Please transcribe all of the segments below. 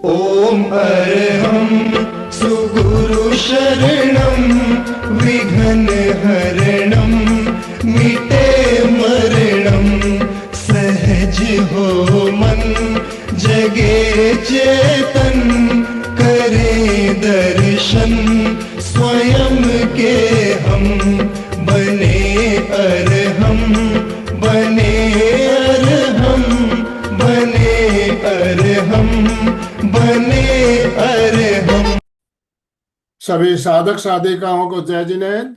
ॐ अर्हं सुगुरु शरणं विघ्नहरणं मिटे मरणं सहज हो मन जगे चेतन करे दर्शन स्वयं के हम बने अर्हम बने अर्हम बने अर्हम बने अर्हम। सभी साधक साधिकाओं को जय जिनेन्द्र,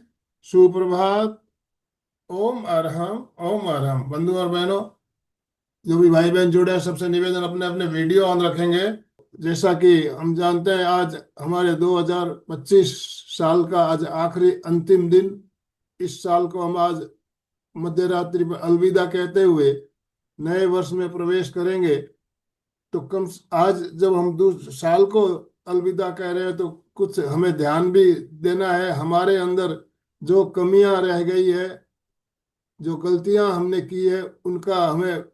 सुप्रभात। ओम अरहम। बंधु और बहनों, जो भी भाई बहन जुड़े हैं, सबसे निवेदन अपने अपने वीडियो ऑन रखेंगे। जैसा कि हम जानते हैं, आज हमारे 2025 साल का आज आखिरी अंतिम दिन। इस साल को हम आज मध्य रात्रि पर अलविदा कहते हुए नए वर्ष में प्रवेश करेंगे। तो आज जब हम साल को अलविदा कह रहे हैं तो कुछ हमें ध्यान भी देना है। हमारे अंदर जो कमियां रह गई है, जो गलतियां हमने की है, उनका हमें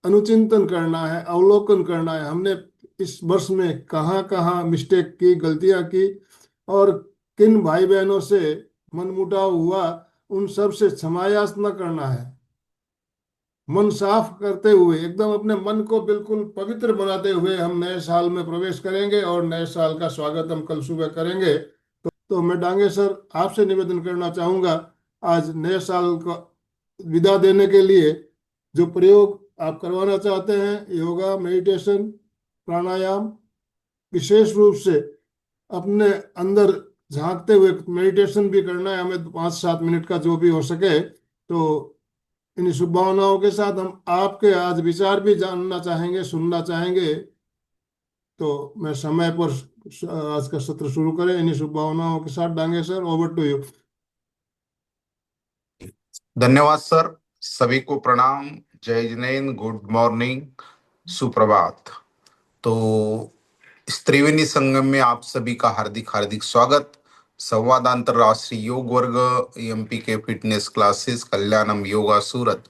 अनुचिंतन करना है, अवलोकन करना है। हमने इस वर्ष में कहाँ कहाँ मिस्टेक की, गलतियां की, और किन भाई बहनों से मनमुटाव हुआ, उन सब से क्षमा याचना करना है। मन साफ करते हुए, एकदम अपने मन को बिल्कुल पवित्र बनाते हुए हम नए साल में प्रवेश करेंगे और नए साल का स्वागत हम कल सुबह करेंगे। तो मैं डांगे सर आपसे निवेदन करना चाहूंगा, आज नए साल को विदा देने के लिए जो प्रयोग आप करवाना चाहते हैं, योगा, मेडिटेशन, प्राणायाम, विशेष रूप से अपने अंदर झांकते हुए मेडिटेशन भी करना है हमें, 5-7 मिनट का जो भी हो सके। तो इन शुभभावनाओं के साथ हम आपके आज विचार भी जानना चाहेंगे, सुनना चाहेंगे। तो मैं समय पर आज का सत्र शुरू करें इन शुभभावनाओं के साथ। Dange sir, over to you. धन्यवाद सर। सभी को प्रणाम, जय जिनेन्द्र, गुड मॉर्निंग, सुप्रभात। तो इस त्रिवेणी संगम में आप सभी का हार्दिक हार्दिक स्वागत। संवाद अंतरराष्ट्रीय योग वर्ग एमपी के फिटनेस क्लासेस कल्याणम योगा सूरत।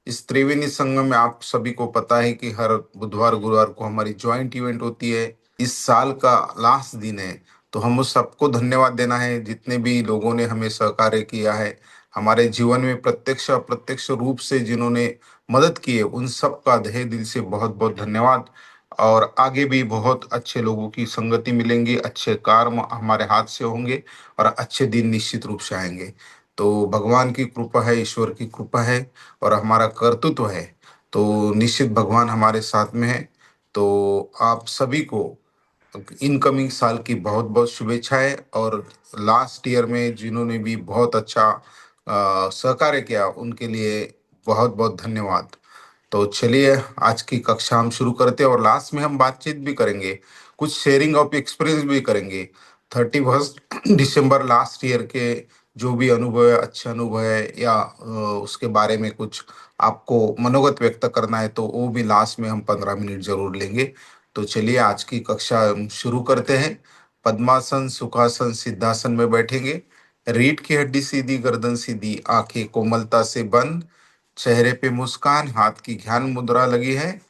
इस त्रिवेणी संगम में आप सभी को पता है कि हर बुधवार गुरुवार को हमारी ज्वाइंट इवेंट होती है। इस साल का लास्ट दिन है, तो हम उस सबको धन्यवाद देना है जितने भी लोगों ने हमें सहकार्य किया है, हमारे जीवन में प्रत्यक्ष अप्रत्यक्ष रूप से जिन्होंने मदद की है, उन सब का तहे दिल से बहुत बहुत धन्यवाद। और आगे भी बहुत अच्छे लोगों की संगति मिलेंगी, अच्छे कार्य हमारे हाथ से होंगे और अच्छे दिन निश्चित रूप से आएंगे। तो भगवान की कृपा है, ईश्वर की कृपा है और हमारा कर्तृत्व है, तो निश्चित भगवान हमारे साथ में है। तो आप सभी को इनकमिंग साल की बहुत बहुत शुभेच्छाएं, और लास्ट ईयर में जिन्होंने भी बहुत अच्छा सहकार्य किया, उनके लिए बहुत बहुत धन्यवाद। तो चलिए आज की कक्षा हम शुरू करते हैं, और लास्ट में हम बातचीत भी करेंगे, कुछ शेयरिंग ऑफ एक्सपीरियंस भी करेंगे। 31 दिसंबर लास्ट ईयर के जो भी अनुभव है, अच्छे अनुभव है, या उसके बारे में कुछ आपको मनोगत व्यक्त करना है, तो वो भी लास्ट में हम 15 मिनट जरूर लेंगे। तो चलिए आज की कक्षा हम शुरू करते हैं। पद्मासन, सुखासन, सिद्धासन में बैठेंगे। रीढ़ की हड्डी सीधी, गर्दन सीधी, आंखें कोमलता से बंद, चेहरे पे मुस्कान, हाथ की ध्यान मुद्रा लगी है,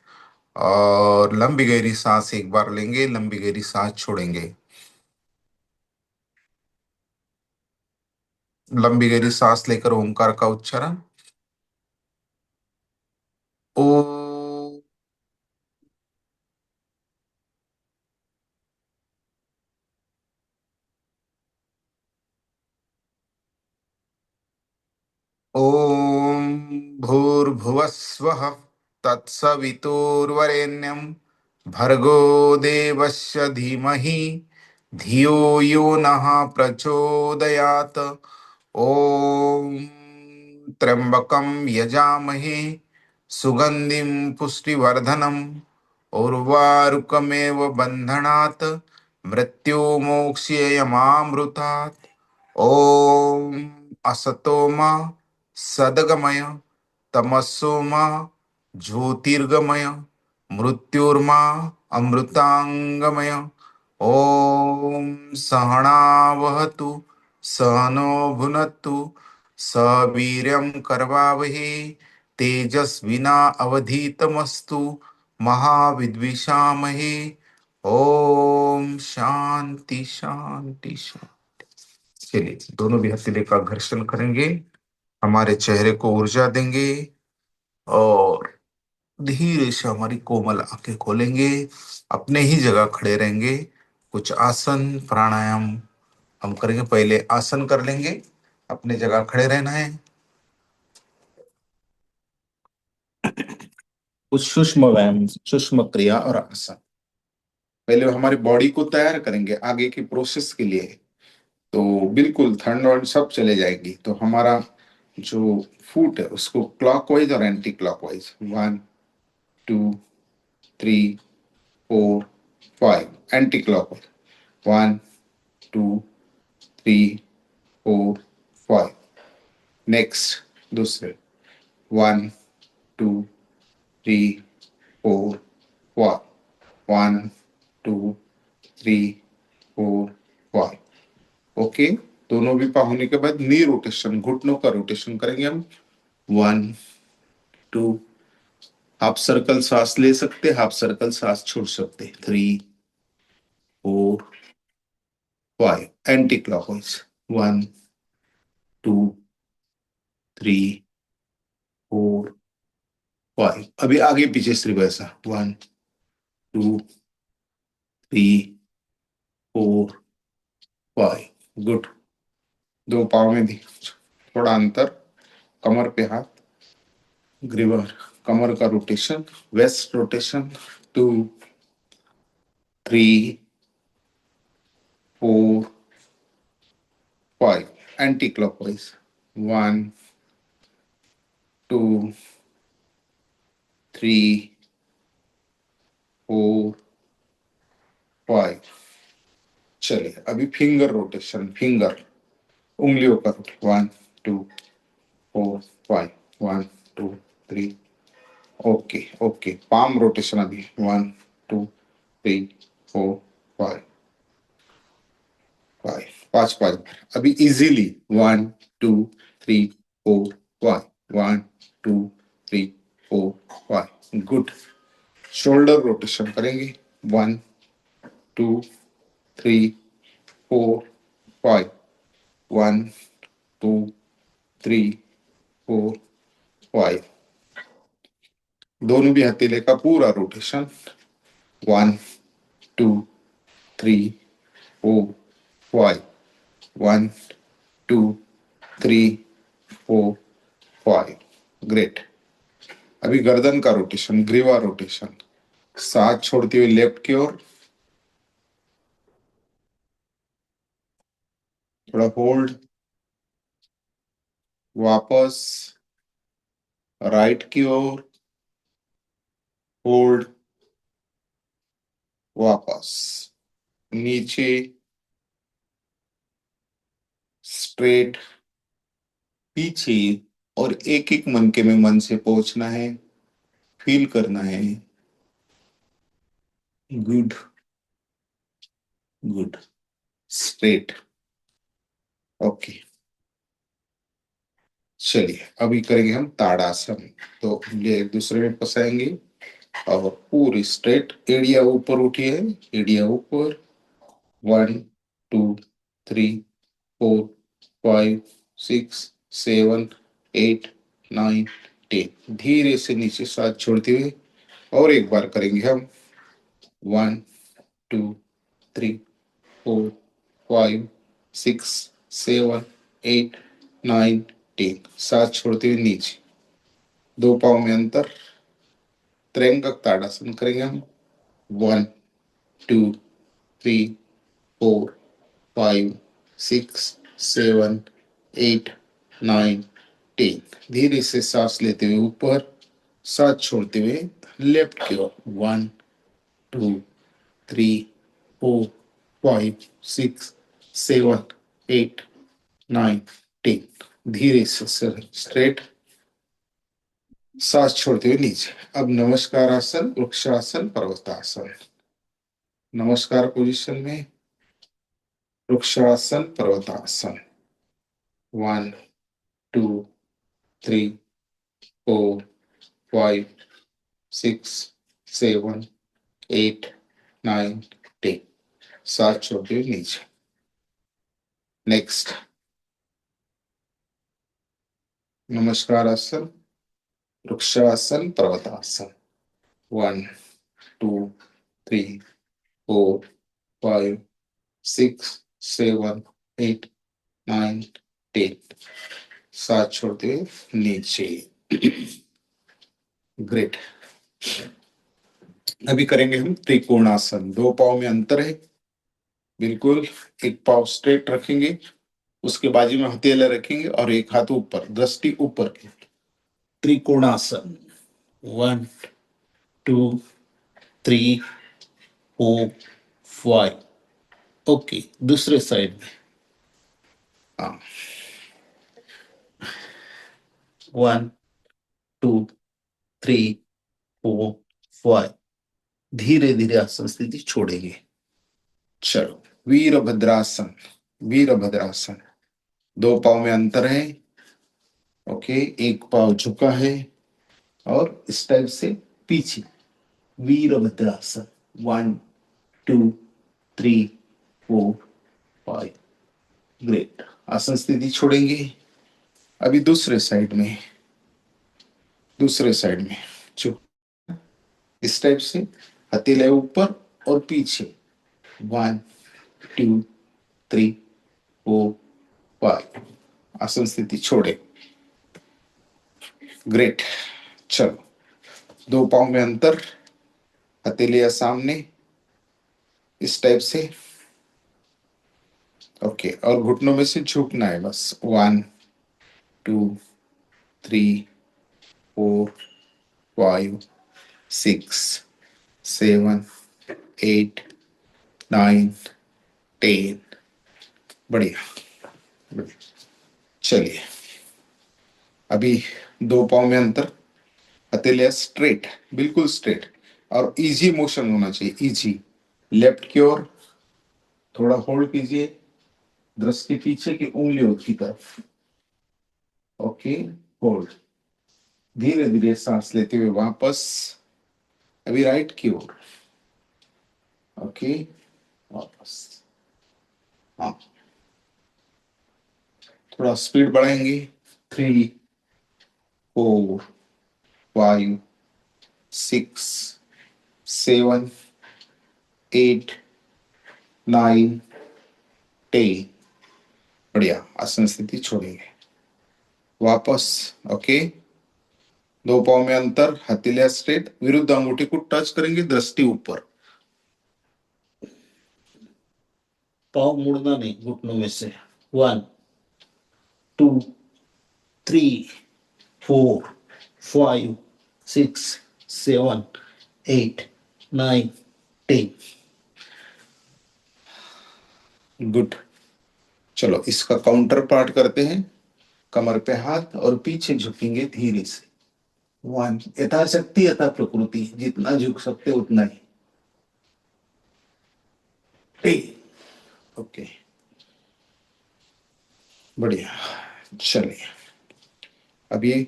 और लंबी गहरी सांस एक बार लेंगे, लंबी गहरी सांस छोड़ेंगे। लंबी गहरी सांस लेकर ओंकार का उच्चारण। ओ। ओम भूर्भुवस्वः तत्सवितुर्वरेण्यं भर्गो देवस्य धीमहि धियो यो नः प्रचोदयात्। ओम त्र्यंबकं यजामहे सुगंधिं पुष्टिवर्धनम् उर्वारुकमेव बन्धनात् मृत्युमोक्ष्ययमामृतात्। ओम असतो मा सदगमय तमसो मा ज्योतिर्गमय मृत्युर्मा अमृतांगमय। ओम सहनावहतु सहनो भुनक्तु सवीर्यं करवावहे तेजस्विना अवधीतमस्तु मा विद्विषामहे। ओम शांति शांति शांति। चलिए दोनों भी हथेली का घर्षण करेंगे, हमारे चेहरे को ऊर्जा देंगे और धीरे से हमारी कोमल आंखें खोलेंगे, अपने ही जगह खड़े रहेंगे। कुछ आसन प्राणायाम हम करेंगे। पहले आसन कर लेंगे, अपने जगह खड़े रहना है। कुछ सूक्ष्म व्यायाम, सूक्ष्म क्रिया और आसन। पहले हमारी बॉडी को तैयार करेंगे आगे की प्रोसेस के लिए। तो बिल्कुल ठंड और सब चले जाएंगी। तो हमारा जो फुट है उसको क्लॉकवाइज और anti clockwise, 1 2 3 4 5, anti clockwise 1 2 3 4 5। Next दूसरे 1 2 3 4 1 2 3 4 5। ओके, दोनों भी पा होने के बाद नी रोटेशन, घुटनों का रोटेशन करेंगे हम। 1 2, हाफ सर्कल सांस ले सकते, हाफ सर्कल सांस छोड़ सकते। 3 4 5, एंटी क्लॉकवाइज 1 2 3 4 5। अभी आगे पीछे सिर्फ ऐसा 1 2 3 4 5। गुड। दो पाँव में भी थोड़ा अंतर, कमर पे हाथ, ग्रीवर, कमर का rotation, waist rotation 2 3 4 5, anti clockwise 1 2 3 4 5। चलिए अभी फिंगर रोटेशन, फिंगर उंगलियों का 1 2 4 5, 1 2 3। ओके ओके, पाम रोटेशन अभी 1 2 3 4 5 5 5 5 बार। अभी इजीली 1 2 3 4 5, 1 2 3 4 5। गुड। शोल्डर रोटेशन करेंगे 1 2 3 4 5, 1 2 3 4 5। दोनों भी हथेली का पूरा रोटेशन 1 2 3 4 5, 1 2 3 4 5। ग्रेट। अभी गर्दन का रोटेशन, ग्रीवा रोटेशन, सांस छोड़ते हुए लेफ्ट की ओर, थोड़ा होल्ड, वापस राइट की ओर, होल्ड, वापस नीचे, स्ट्रेट, पीछे। और एक एक मनके में मन से पहुंचना है, फील करना है। Good good. स्ट्रेट। ओके, चलिए अभी करेंगे हम ताड़ासन। तो ये एक दूसरे में फंसाएंगे और पूरी स्ट्रेट, एड़िया ऊपर उठी है, एड़िया ऊपर। 1 2 3 4 5 6 7 8 9 10। धीरे से नीचे सांस छोड़ते हुए और एक बार करेंगे हम। 1 2 3 4 5 6 7 8 9 10। सांस छोड़ते हुए नीचे, दो पाँव में अंतर, त्र्यंबक ताड़ासन करेंगे हम। 1 2 3 4 5 6 7 8 9 10। धीरे से सांस लेते हुए ऊपर, सांस छोड़ते हुए लेफ्ट की ओर। 1 2 3 4 5 6 7 8 9 10। धीरे से स्ट्रेट, सांस छोड़ते हुए नीचे। अब नमस्कार आसन, वृक्षासन, पर्वतासन। नमस्कार पोजीशन में, वृक्षासन, पर्वतासन। 1 2 3 4 5 6 7 8 9, 10. सात छोटे नीचे. नेक्स्ट. नमस्कार आसन, वृक्षासन, पर्वतासन. 1, 2, 3, 4, 5, 6, 7, 8, 9, 10. सात छोड़ते हुए नीचे. ग्रेट. अभी करेंगे हम त्रिकोणासन. दो पाँव में अंतर है बिल्कुल. एक पाँव स्ट्रेट रखेंगे, उसके बाजू में हथेला रखेंगे और एक हाथ ऊपर, दृष्टि ऊपर की. त्रिकोणासन. 1, 2, 3, 4, 5. ओके. दूसरे साइड में. हाँ. 1, 2, 3, 4, 5. धीरे धीरे आसन स्थिति छोड़ेंगे. चलो. वीरभद्रासन. वीरभद्रासन. दो पाँव में अंतर है. ओके. एक पाँव झुका है और इस टाइप से पीछे. वीरभद्रासन. 1, 2, 3, 4, 5. ग्रेट. आसन स्थिति छोड़ेंगे. अभी दूसरे साइड में. दूसरे साइड में जो इस टाइप से हथेले ऊपर और पीछे. 1, 2, 3, 4, 5. आसन स्थिति छोड़े. ग्रेट. चलो. दो पाँव में अंतर, हथेलियां सामने इस टाइप से. ओके. और घुटनों में से झुकना है बस. 1, 2, 3, 4, 5, 6, 7, 8, 9, 10. बढ़िया. चलिए. अभी दो पाँव में अंतर, हथेलियां स्ट्रेट, बिल्कुल स्ट्रेट और इजी मोशन होना चाहिए. इजी. लेफ्ट की ओर थोड़ा होल्ड कीजिए, दृष्टि पीछे की उंगलियों की तरफ. ओके. होल्ड. धीरे धीरे सांस लेते हुए वापस. अभी राइट की ओर. ओके. वापस. हाँ. थोड़ा स्पीड बढ़ाएंगे. 3, 4, 5, 6, 7, 8, 9, 10. बढ़िया. आसन स्थिति छोड़ेंगे. वापस. ओके. दो पाँव में अंतर, हथेलियां स्ट्रेट, विरुद्ध अंगूठी को टच करेंगे, दृष्टि ऊपर. पाँव मुड़ना नहीं घुटनों में से. 1, 2, 3, 4, 5, 6, 7, 8, 9, 10. गुड. चलो इसका काउंटर पार्ट करते हैं. कमर पे हाथ और पीछे झुकेंगे धीरे से. 1. यथाशक्ति यथा प्रकृति, जितना झुक सकते उतना ही. ओके. बढ़िया. चलिए. अब ये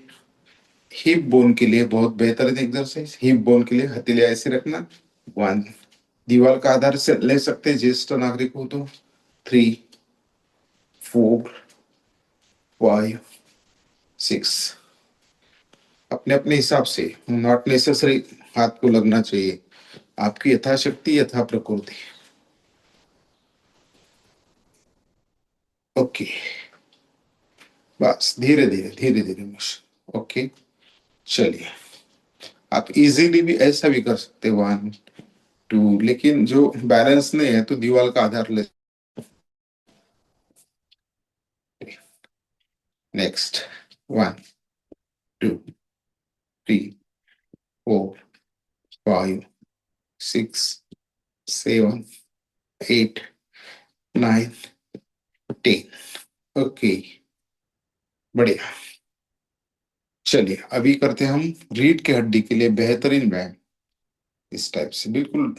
हिप बोन के लिए बहुत बेहतरीन एक्सरसाइज. हिप बोन के लिए हथेलियां ऐसे रखना. 1. दीवार का आधार से ले सकते हैं ज्येष्ठ नागरिक हो तो. 3, 4, 5, 6. अपने अपने हिसाब से. नॉट नेसेसरी हाथ को लगना चाहिए. आपकी यथाशक्ति यथा प्रकृति. ओके. बस धीरे धीरे मोशन. ओके. चलिए. आप इजीली भी ऐसा भी कर सकते. 1, 2. लेकिन जो बैलेंस नहीं है तो दीवार का आधार ले. नेक्स्ट. 1, 2, 3, 4, 5, 6, 7, 8, 9, 10. ओके. बढ़िया. चलिए अभी करते हैं हम रीढ़ की हड्डी के लिए बेहतरीन व्यायाम. इस टाइप से बिल्कुल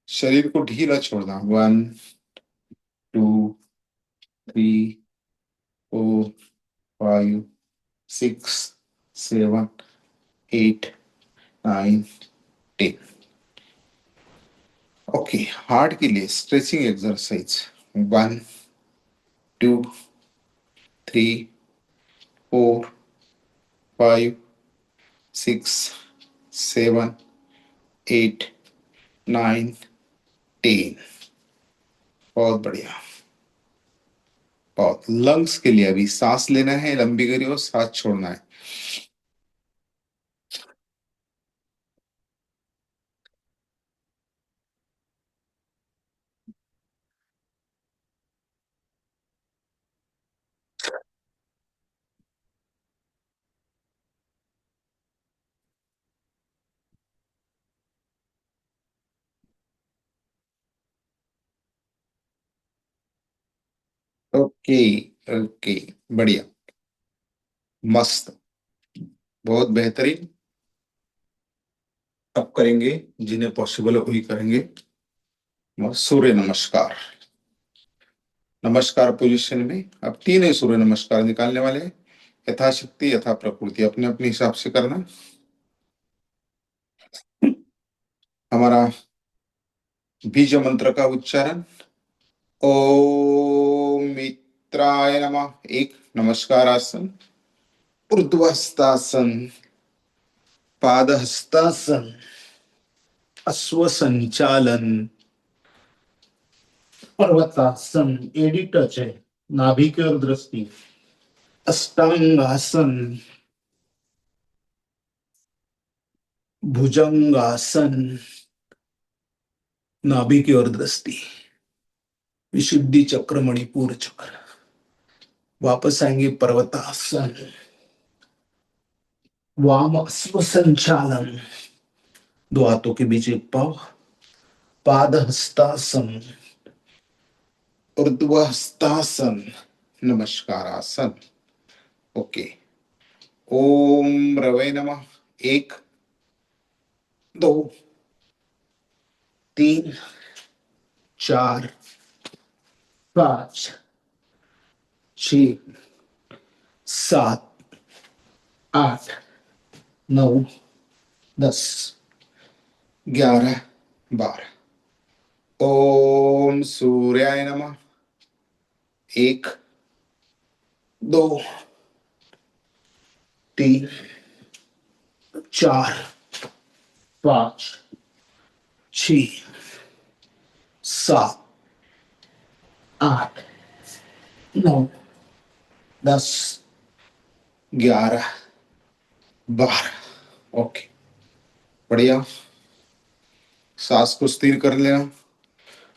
शरीर को ढीला छोड़ना. 1, 2, 3, 4, 5, 6, 7, 8, 9, 10. ओके, हार्ट के लिए स्ट्रेचिंग एक्सरसाइज 1 2 3 4 5 6 7 8 9 10। बहुत बढ़िया। बहुत। लंग्स के लिए अभी सांस लेना है, लंबी करिए, सांस छोड़ना है। ओके ओके, बढ़िया, मस्त, बहुत बेहतरीन। अब करेंगे, जिन्हें पॉसिबल है वही करेंगे, सूर्य नमस्कार। नमस्कार पोजीशन में अब 3 सूर्य नमस्कार निकालने वाले हैं, यथाशक्ति यथा प्रकृति, अपने अपने हिसाब से करना। हमारा बीज मंत्र का उच्चारण, ओम मित्राय नमः। एक नमस्कार आसन, ऊर्ध्वस्थासन, पादहस्तासन, अश्व संचालन, पर्वतासन, एडी टच है, नाभि की ओर दृष्टि, अष्टांगासन, भुजंगासन, नाभि की ओर दृष्टि, विशुद्धि चक्र, मणिपुर चक्र। वापस आएंगे पर्वतासन, वाम अश्व संचालन, 2 हाथों के बीच एक पाव, पादहस्तासन, ऊर्ध्वस्थासन, नमस्कार आसन। ओके, ओम रवे नमः। 1 2 3 4 5 6 7 8 9 10 11 12। ओम सूर्याय नमः। 1 2 3 4 5 6 7 8 9 10 11 12। ओके, बढ़िया। सांस को स्थिर कर लेना।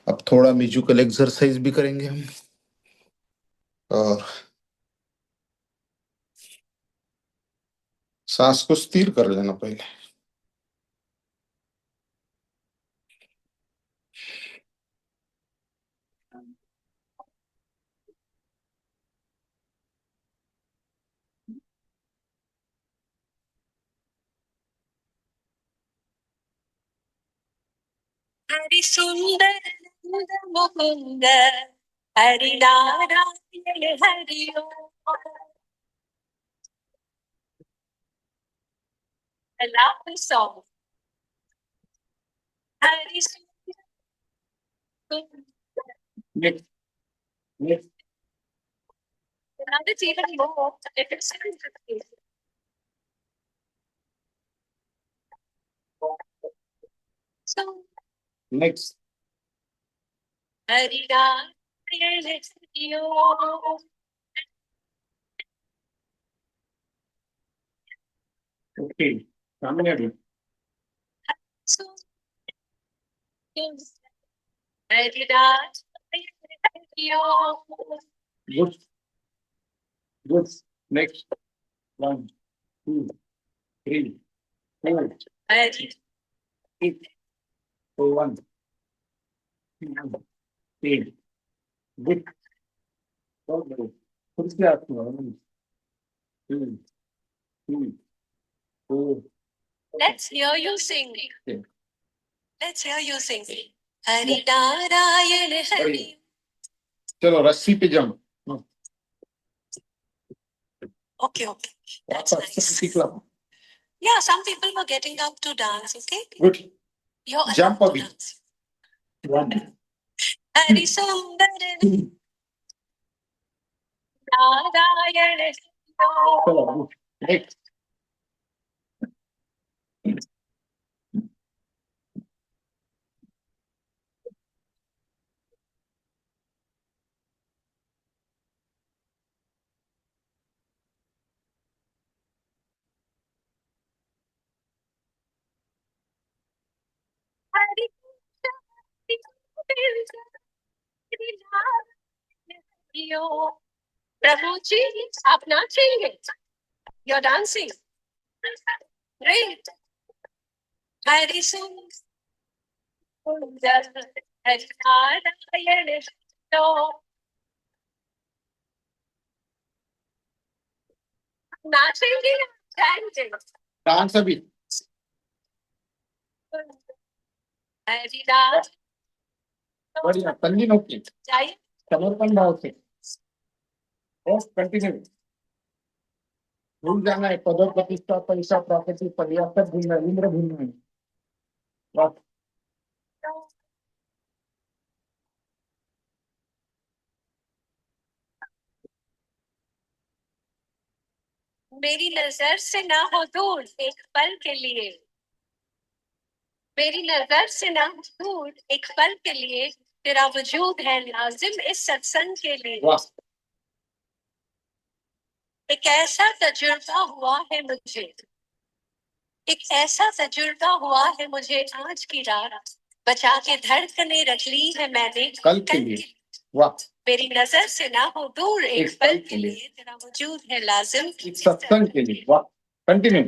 अब थोड़ा म्यूजिकल एक्सरसाइज भी करेंगे हम, और सांस को स्थिर कर लेना पहले। हरि सुंदर नंद मुकुंद, हरि नारायण हरि ओम। I love this song. Hare Next, next. another even more. If it's so, Next. Hare Rama, let's go. Okay, Ramani. So, Hare Rama, Good. Good. Next. 1 2 3 4 Hare 8 1 8। Good. खुद से आप 2 3 4। Let's hear you sing. Okay. Let's hear you sing. Hare Narayan Hare. चलो रस्सी पे jump. Okay, okay. That's nice. सीखला। Yeah, some people were getting up to dance, okay? Good. You're Jump allowed to अभी। dance. Hari सुंदर नारायण हरि प्रभु जी आप नाचेंगे You're dancing. Great. Hari सुंदर हरि नारायण तो नाचेंगे जाएंगे dance अभी हरिदास बढ़िया कंटिन्यू की जाइए समर्पण भाव से बस कंटिन्यू भूल जाना है पद प्रतिष्ठा पैसा प्रॉपर्टी पर्याप्त भूलना इंद्र भूलना है बस मेरी नजर से ना हो दूर एक पल के लिए मेरी नजर से ना हो दूर एक पल के लिए तेरा वजूद है लाजिम इस सत्संग के लिए वाह एक ऐसा तजुर्बा हुआ है मुझे एक ऐसा तजुर्बा हुआ है मुझे आज की रात बचा के धड़कने रख ली है मैंने कल के लिए वाह मेरी नजर से ना हो दूर एक पल के लिए तेरा वजूद है लाजिम इस सत्संग के लिए वाह कंटिन्यू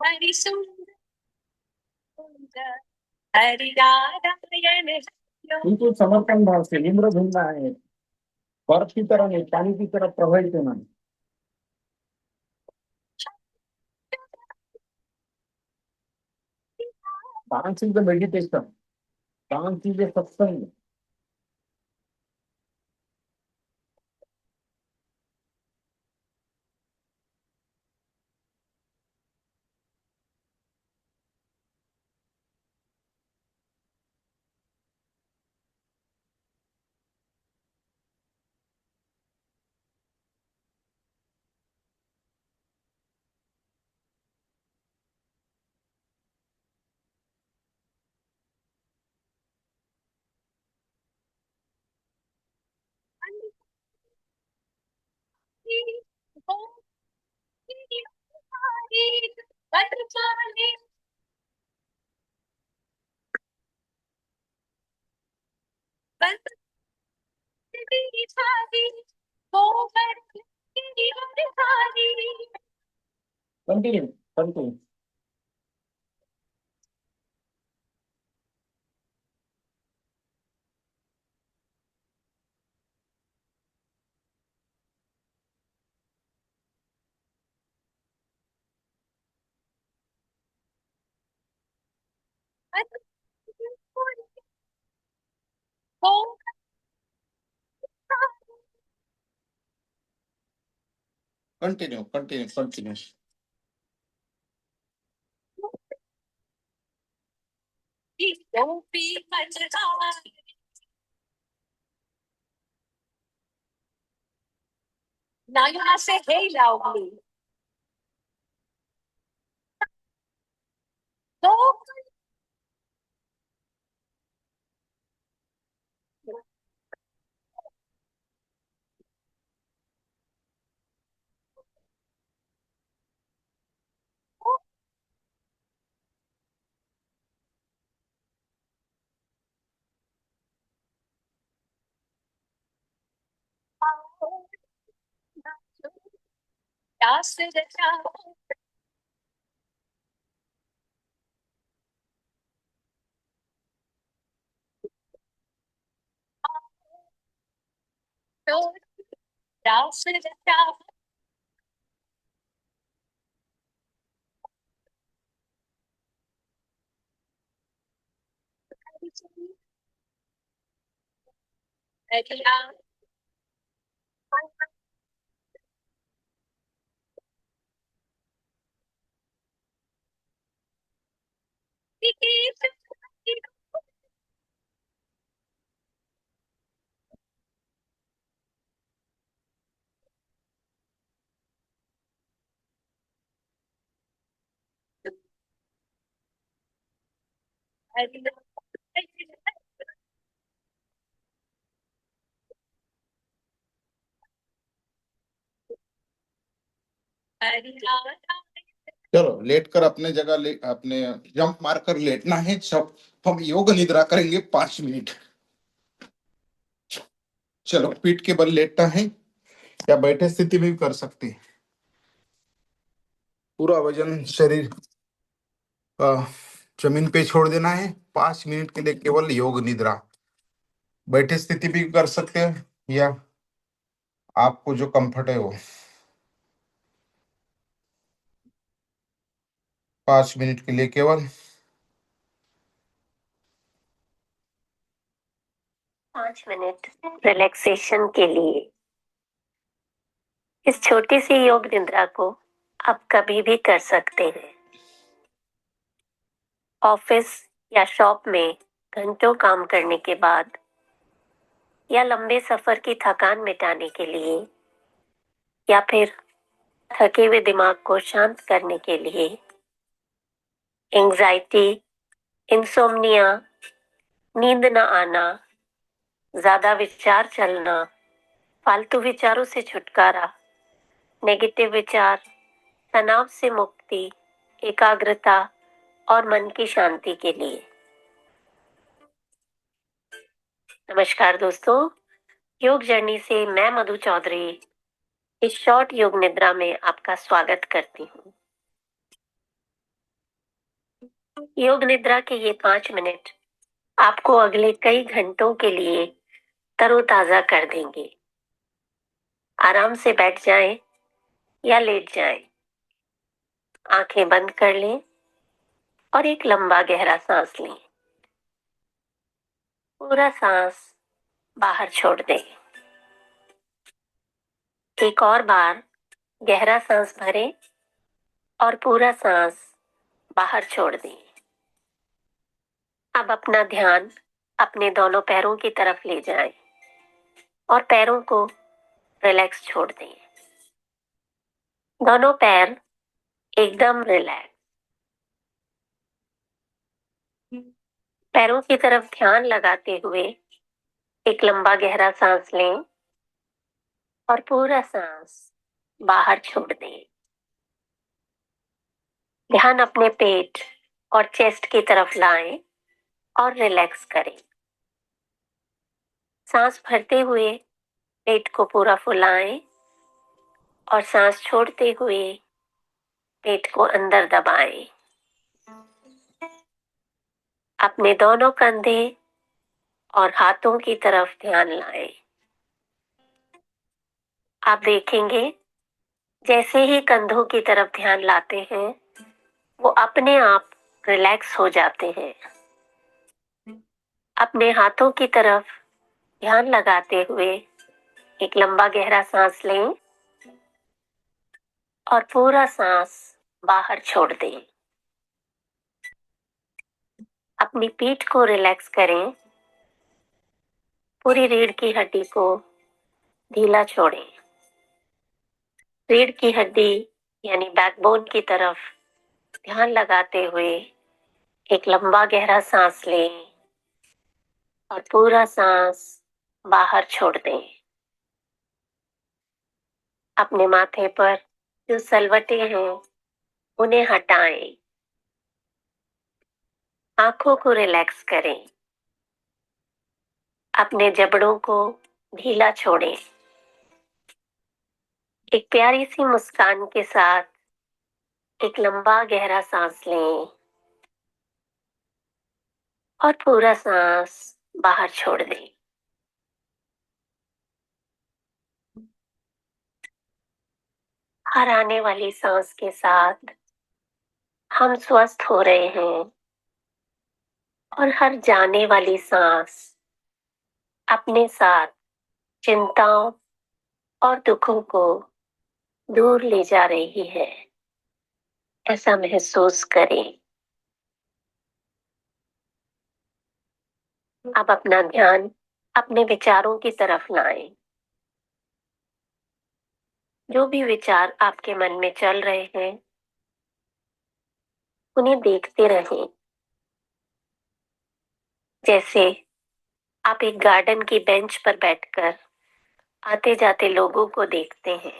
हरि सुंदर हरि नारायण बिल्कुल समर्पण भाव से इंद्र भूलना है बर्फ की तरह नहीं पानी की तरह प्रवाहित होना है dance is the meditation dance is a satsang continue continue continue continue continue Now you must say hey loudly. So That's the that's the चलो लेट कर अपने जगह अपने जंप मार कर लेटना है। सब हम योग निद्रा करेंगे 5 मिनट। चलो पीठ के बल लेटना है या बैठे स्थिति में भी कर सकते हैं। पूरा वजन शरीर का जमीन पे छोड़ देना है। 5 मिनट के लिए केवल योग निद्रा। बैठे स्थिति भी कर सकते हैं या आपको जो कंफर्ट है वो। 5 मिनट के लिए केवल। 5 मिनट रिलैक्सेशन के लिए। इस छोटी सी योग निद्रा को आप कभी भी कर सकते हैं। ऑफिस या शॉप में घंटों काम करने के बाद या लंबे सफर की थकान मिटाने के लिए या फिर थके हुए दिमाग को शांत करने के लिए, एंजाइटी, इंसोम्निया, नींद न आना, ज्यादा विचार चलना, फालतू विचारों से छुटकारा, नेगेटिव विचार, तनाव से मुक्ति, एकाग्रता और मन की शांति के लिए। नमस्कार दोस्तों, योग जर्नी से मैं मधु चौधरी इस शॉर्ट योग निद्रा में आपका स्वागत करती हूँ। योग निद्रा के ये 5 मिनट आपको अगले कई घंटों के लिए तरोताजा कर देंगे। आराम से बैठ जाएं या लेट जाएं। आंखें बंद कर लें और एक लंबा गहरा सांस लें। पूरा सांस बाहर छोड़ दें। एक और बार गहरा सांस भरें और पूरा सांस बाहर छोड़ दें। अब अपना ध्यान अपने दोनों पैरों की तरफ ले जाएं और पैरों को रिलैक्स छोड़ दें। दोनों पैर एकदम रिलैक्स। पैरों की तरफ ध्यान लगाते हुए एक लंबा गहरा सांस लें और पूरा सांस बाहर छोड़ दें। ध्यान अपने पेट और चेस्ट की तरफ लाएं और रिलैक्स करें। सांस भरते हुए पेट को पूरा फुलाएं और सांस छोड़ते हुए पेट को अंदर दबाएं। अपने दोनों कंधे और हाथों की तरफ ध्यान लाएं। आप देखेंगे जैसे ही कंधों की तरफ ध्यान लाते हैं वो अपने आप रिलैक्स हो जाते हैं। अपने हाथों की तरफ ध्यान लगाते हुए एक लंबा गहरा सांस लें और पूरा सांस बाहर छोड़ दें। अपनी पीठ को रिलैक्स करें। पूरी रीढ़ की हड्डी को ढीला छोड़ें। रीढ़ की हड्डी यानी बैकबोन की तरफ ध्यान लगाते हुए एक लंबा गहरा सांस लें और पूरा सांस बाहर छोड़ दें। अपने माथे पर जो सलवटें हैं उन्हें हटाएं। आंखों को रिलैक्स करें। अपने जबड़ों को ढीला छोड़ें। एक प्यारी सी मुस्कान के साथ एक लंबा गहरा सांस लें और पूरा सांस बाहर छोड़ दें। हर आने वाली सांस के साथ हम स्वस्थ हो रहे हैं और हर जाने वाली सांस अपने साथ चिंताओं और दुखों को दूर ले जा रही है। ऐसा महसूस करें। अब अपना ध्यान अपने विचारों की तरफ लाएं। जो भी विचार आपके मन में चल रहे हैं उन्हें देखते रहें। जैसे आप एक गार्डन की बेंच पर बैठकर आते जाते लोगों को देखते हैं।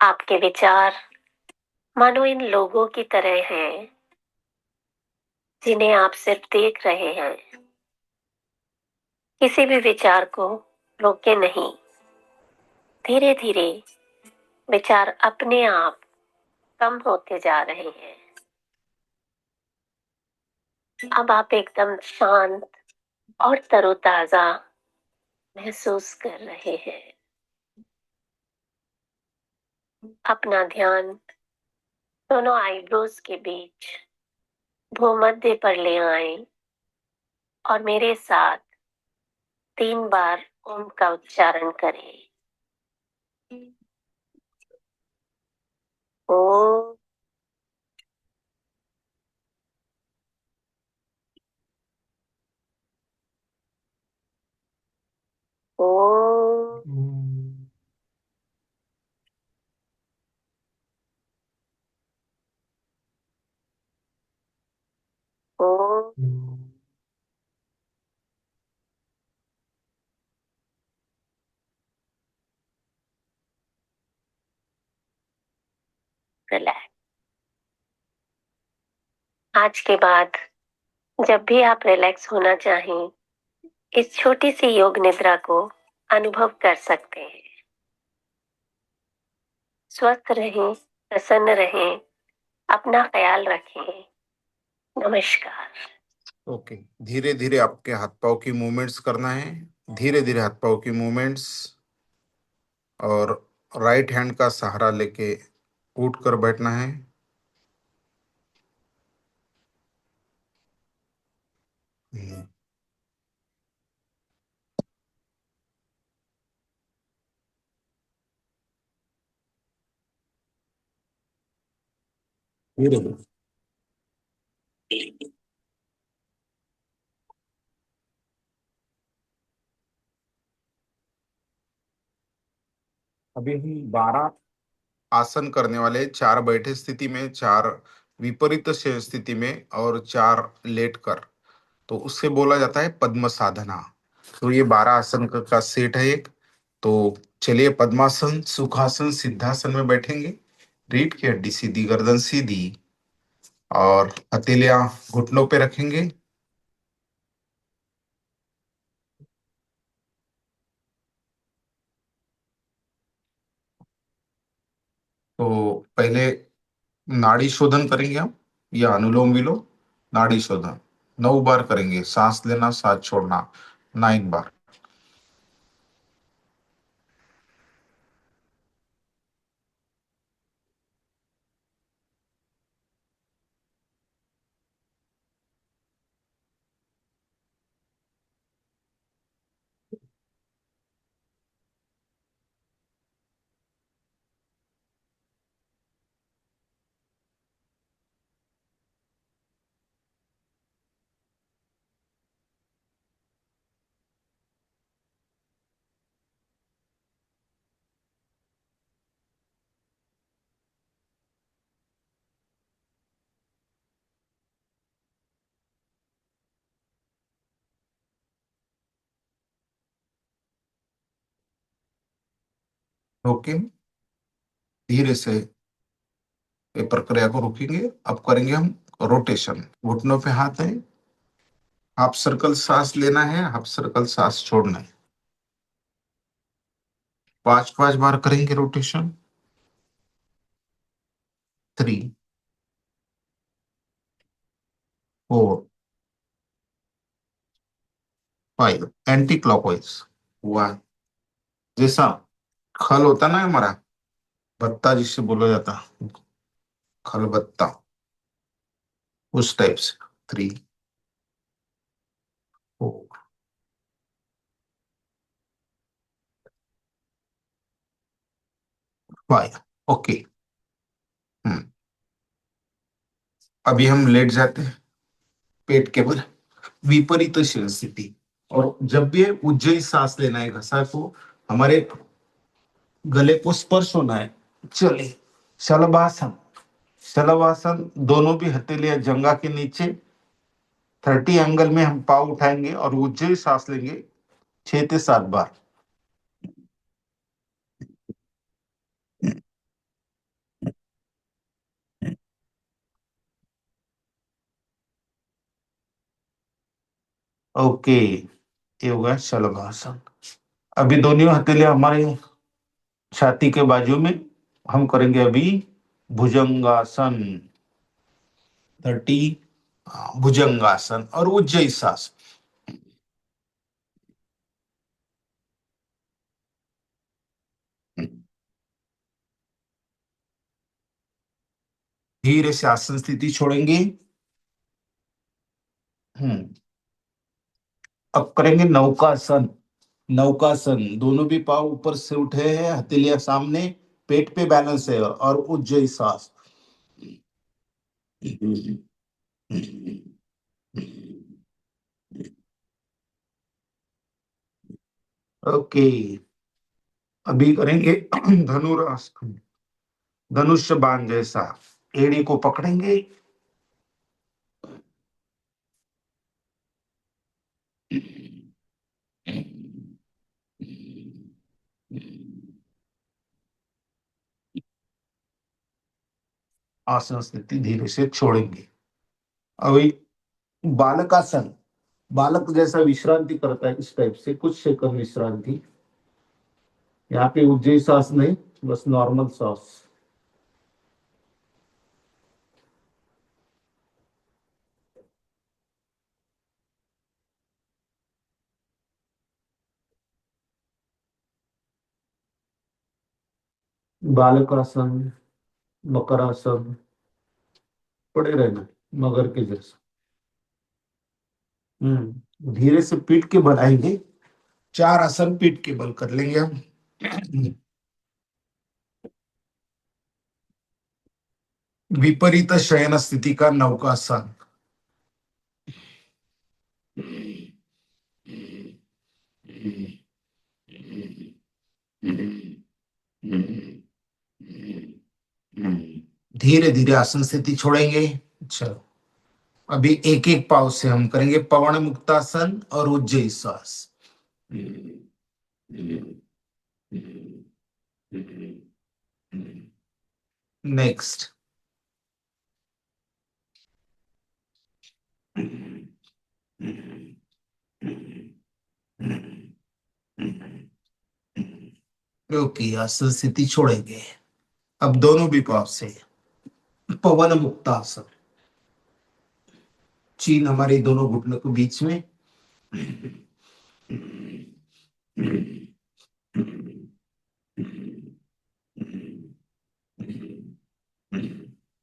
आपके विचार मानो इन लोगों की तरह हैं, जिन्हें आप सिर्फ देख रहे हैं। किसी भी विचार को रोके नहीं। धीरे धीरे विचार अपने आप कम होते जा रहे हैं। अब आप एकदम शांत और तरोताजा महसूस कर रहे हैं। अपना ध्यान दोनों आईब्रोज के बीच भूमध्य पर ले आएं और मेरे साथ 3 बार ओम का उच्चारण करें। ओम, ओम, ओम। रिलैक्स। आज के बाद जब भी आप रिलैक्स होना चाहें, इस छोटी सी योग निद्रा को अनुभव कर सकते हैं। स्वस्थ रहें, प्रसन्न रहें, अपना ख्याल रखें। नमस्कार। ओके, धीरे धीरे आपके हाथ पाँव की मूवमेंट्स करना है। धीरे धीरे हाथ पाँव की मूवमेंट्स, और राइट हैंड का सहारा लेके उठ कर बैठना है। हम्म, धीरे धीरे। अभी हम 12 आसन करने वाले, 4 बैठे स्थिति में, 4 विपरीत शयन स्थिति में, और 4 लेट कर। तो उससे बोला जाता है पद्म साधना। तो ये 12 आसन का सेट है एक। तो चलिए, पद्मासन, सुखासन, सिद्धासन में बैठेंगे। रीढ़ की हड्डी सीधी, गर्दन सीधी, और हथेलियां घुटनों पे रखेंगे। तो पहले नाड़ी शोधन करेंगे हम, या अनुलोम विलोम। नाड़ी शोधन 9 बार करेंगे। सांस लेना, सांस छोड़ना 9 बार। ओके, धीरे से ये प्रक्रिया को रोकेंगे। अब करेंगे हम रोटेशन। घुटनों पे हाथ है, हाफ सर्कल सांस लेना है, हाफ सर्कल सांस छोड़ना है। 5 5 बार करेंगे रोटेशन। 3 4 5, anti clockwise. हुआ, जैसा खल होता ना हमारा, बत्ता जिससे बोला जाता, खल बत्ता, उस टाइप से। 3 4 5। ओके। हम्म, अभी हम लेट जाते हैं पेट के बल, विपरीत शयन स्थिति। और जब भी उज्जयी सांस लेना है, घसा को, हमारे गले को स्पर्श होना है। चलिए, शलभासन। शलभासन, दोनों भी हथेलियां जंगा के नीचे, 30 एंगल में हम पाँव उठाएंगे और उज्जयी सांस लेंगे 6 से 7 बार। ओके, ये हो गया शलभासन। अभी दोनों हथेलियां हमारे छाती के बाजू में, हम करेंगे अभी भुजंगासन, 30 भुजंगासन और उज्जयी सांस। धीरे से आसन स्थिति छोड़ेंगे। हम्म अब करेंगे नौकासन। नौकासन, दोनों भी पाँव ऊपर से उठे हैं, हथेलियां सामने, पेट पे बैलेंस है और उज्जयी सांस। ओके, अभी करेंगे धनुरासन, धनुष्य बाण जैसा। एड़ी को पकड़ेंगे, आसन स्थिति धीरे से छोड़ेंगे। अभी बालकासन, बालक जैसा विश्रांति करता है, इस टाइप से कुछ सेकंड विश्रांति। यहाँ पे उज्जयी सांस नहीं, बस नॉर्मल सांस। बालकासन, मकरासन, पड़े रहना मगर के जैसा। धीरे से पीठ के बल आएंगे, 4 आसन पीठ के बल कर लेंगे हम। विपरीत शयन स्थिति का नौकासन। धीरे धीरे आसन स्थिति छोड़ेंगे। चलो, अभी एक एक पाव से हम करेंगे पवन मुक्तासन और उज्जयी सांस। नेक्स्ट, ओके, आसन स्थिति छोड़ेंगे। अब दोनों भी पाव से पवन मुक्तासन, चीन हमारे दोनों घुटनों के बीच में।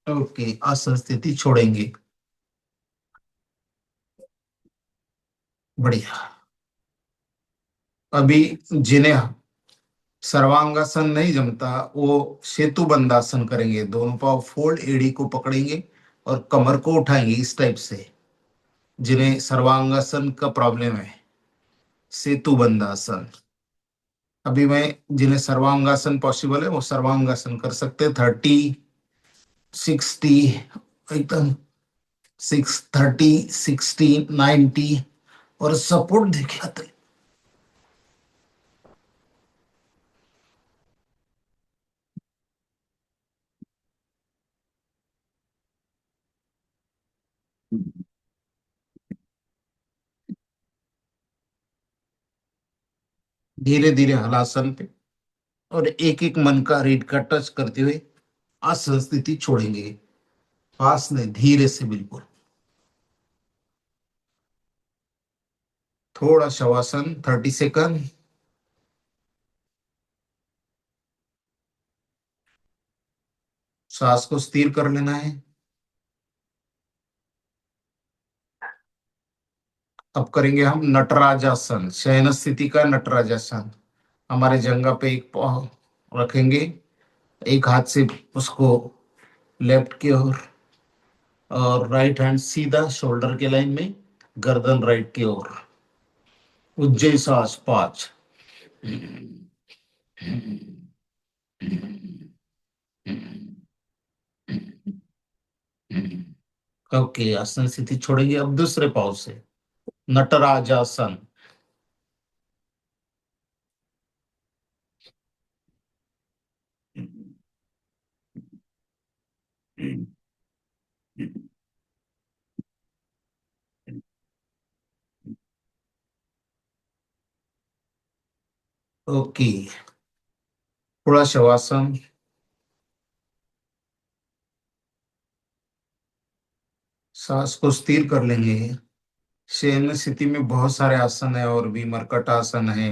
ओके, आसन स्थिति छोड़ेंगे। बढ़िया। अभी जिन्हें सर्वांगासन नहीं जमता, वो सेतु बंदासन करेंगे। दोनों पाव फोल्ड, एड़ी को पकड़ेंगे और कमर को उठाएंगे इस टाइप से। जिन्हें सर्वांगासन का प्रॉब्लम है, सेतु बंदासन। अभी मैं, जिन्हें सर्वांगासन पॉसिबल है वो सर्वांगासन कर सकते हैं। 30, 60, एकदम 30, 60, 90 और सपोर्ट देखिए। धीरे धीरे हलासन पे और एक एक मन का रीढ़ का टच करते हुए आसन स्थिति छोड़ेंगे। फास्ट नहीं, धीरे से बिल्कुल। थोड़ा शवासन, 30 सेकंड। सांस को स्थिर कर लेना है। अब करेंगे हम नटराजासन, शयन स्थिति का नटराजासन। हमारे जंघा पे एक पाँव रखेंगे, एक हाथ से उसको लेफ्ट की ओर और राइट हैंड सीधा शोल्डर के लाइन में, गर्दन राइट की ओर। उज्जयी सांस 5। ओके, आसन स्थिति छोड़ेंगे। अब दूसरे पाव से नटराजासन। ओके, थोड़ा शवासन। सांस को स्थिर कर लेंगे। शयन स्थिति में बहुत सारे आसन है और भी, मरकट आसन है,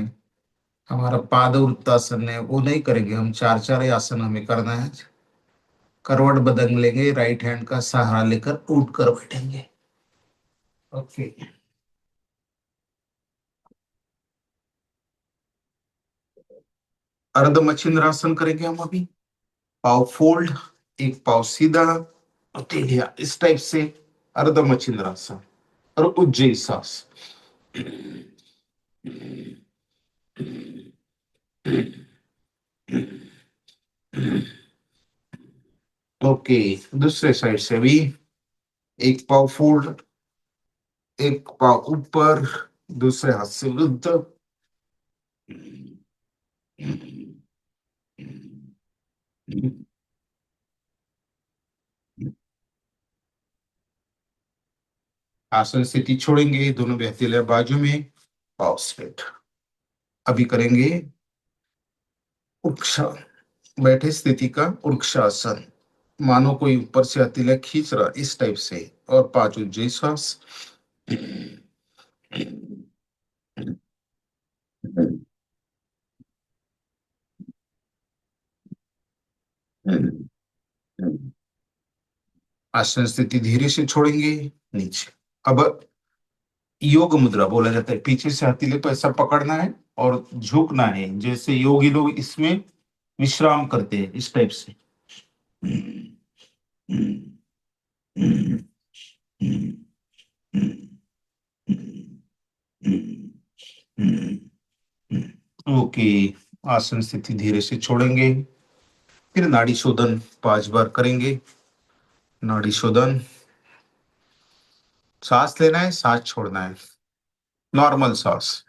हमारा पाद उत्तासन है, वो नहीं करेंगे हम। चार चार ही आसन हमें करना है। करवट बदल लेंगे, राइट हैंड का सहारा लेकर उठ कर बैठेंगे। ओके, अर्ध मच्छिंद्रासन करेंगे हम अभी। पाव फोल्ड, एक पाव सीधा, हथेलियां इस टाइप से, अर्ध मच्छिंद्रासन और उज्जयी सांस। ओके, दूसरे साइड से भी एक पाव फोल्ड, एक पाव ऊपर, दूसरे हाथ से विरुद्ध। आसन स्थिति छोड़ेंगे, दोनों भी हथेलियां बाजू में, पाव स्ट्रेट। अभी करेंगे उर्क्षा, बैठे स्थिति का उर्क्षासन। मानो कोई ऊपर से हथेलियां खींच रहा, इस टाइप से, और पांच उज्जयी श्वास। आसन स्थिति धीरे से छोड़ेंगे नीचे। अब योग मुद्रा बोला जाता है, पीछे से हथेली को ऐसा पकड़ना है और झुकना है, जैसे योगी लोग इसमें विश्राम करते हैं, इस टाइप से। ओके, आसन स्थिति धीरे से छोड़ेंगे। फिर नाड़ी शोधन 5 बार करेंगे। नाड़ी शोधन, सांस लेना है, सांस छोड़ना है, नॉर्मल सांस।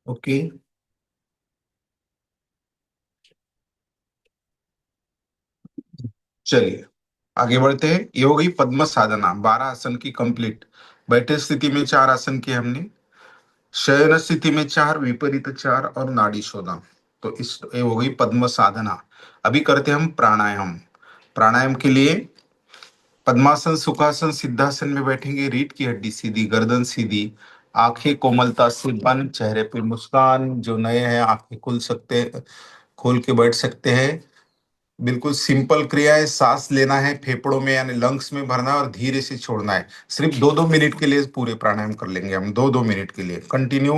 ओके, चलिए आगे बढ़ते हैं। योगी पद्म साधना 12 आसन की कंप्लीट। बैठे स्थिति में 4 आसन किए हमने, शयन स्थिति में 4, विपरीत 4 और नाड़ी शोधन। तो इस ये हो गई पद्म साधना। अभी करते हैं हम प्राणायाम। प्राणायाम के लिए पद्मासन, सुखासन, सिद्धासन में बैठेंगे। रीढ़ की हड्डी सीधी, गर्दन सीधी, आंखें कोमलता से बंद, चेहरे पे मुस्कान। जो नए हैं आंखें खुल सकते, खोल के बैठ सकते हैं। बिल्कुल सिंपल क्रिया है। सांस लेना है फेफड़ों में यानी लंग्स में भरना है और धीरे से छोड़ना है। सिर्फ 2-2 मिनट के लिए पूरे प्राणायाम कर लेंगे हम, 2-2 मिनट के लिए कंटिन्यू।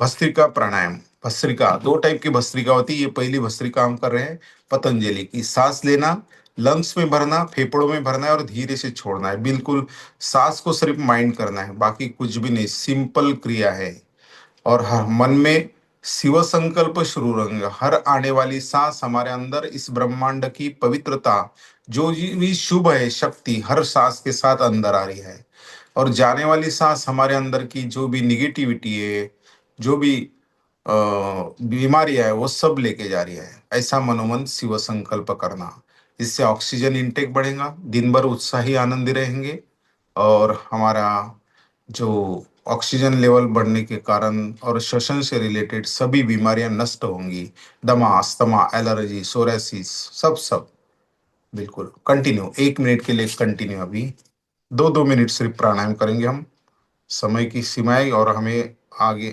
भस्त्रिका प्राणायाम। भस्त्रिका 2 टाइप की भस्त्रिका होती है। ये पहली भस्त्रिका हम कर रहे हैं पतंजलि की। सांस लेना, लंग्स में भरना, फेफड़ों में भरना है और धीरे से छोड़ना है। बिल्कुल सांस को सिर्फ माइंड करना है, बाकी कुछ भी नहीं, सिंपल क्रिया है। और हर मन में शिव संकल्प शुरू रहेंगे। हर आने वाली सांस हमारे अंदर इस ब्रह्मांड की पवित्रता, जो भी शुभ है शक्ति, हर सांस के साथ अंदर आ रही है। और जाने वाली सांस हमारे अंदर की जो भी निगेटिविटी है, जो भी बीमारियां है, वो सब लेके जा रही है। ऐसा मनोमन शिव संकल्प करना, इससे ऑक्सीजन इंटेक बढ़ेगा, दिन भर उत्साही आनंदी रहेंगे। और हमारा जो ऑक्सीजन लेवल बढ़ने के कारण और श्वसन से रिलेटेड सभी बीमारियां नष्ट होंगी। दमा, अस्थमा, एलर्जी, सोरेसिस, सब सब। बिल्कुल कंटिन्यू 1 मिनट के लिए कंटिन्यू। अभी 2-2 मिनट सिर्फ प्राणायाम करेंगे हम। समय की सीमाएं और हमें आगे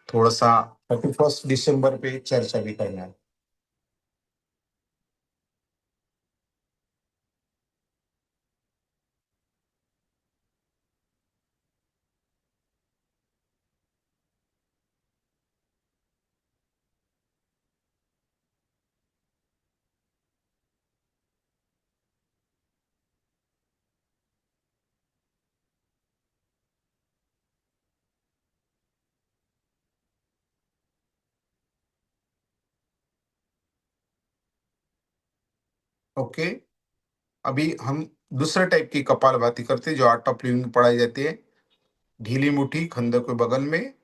थोड़ा सा 31 दिसंबर पे चर्चा भी करना है। ओके, अभी हम दूसरे टाइप की कपालभाति करते हैं जो आर्ट ऑफ लिविंग में पढ़ाई जाती है। ढीली मुट्ठी कंधे के बगल में।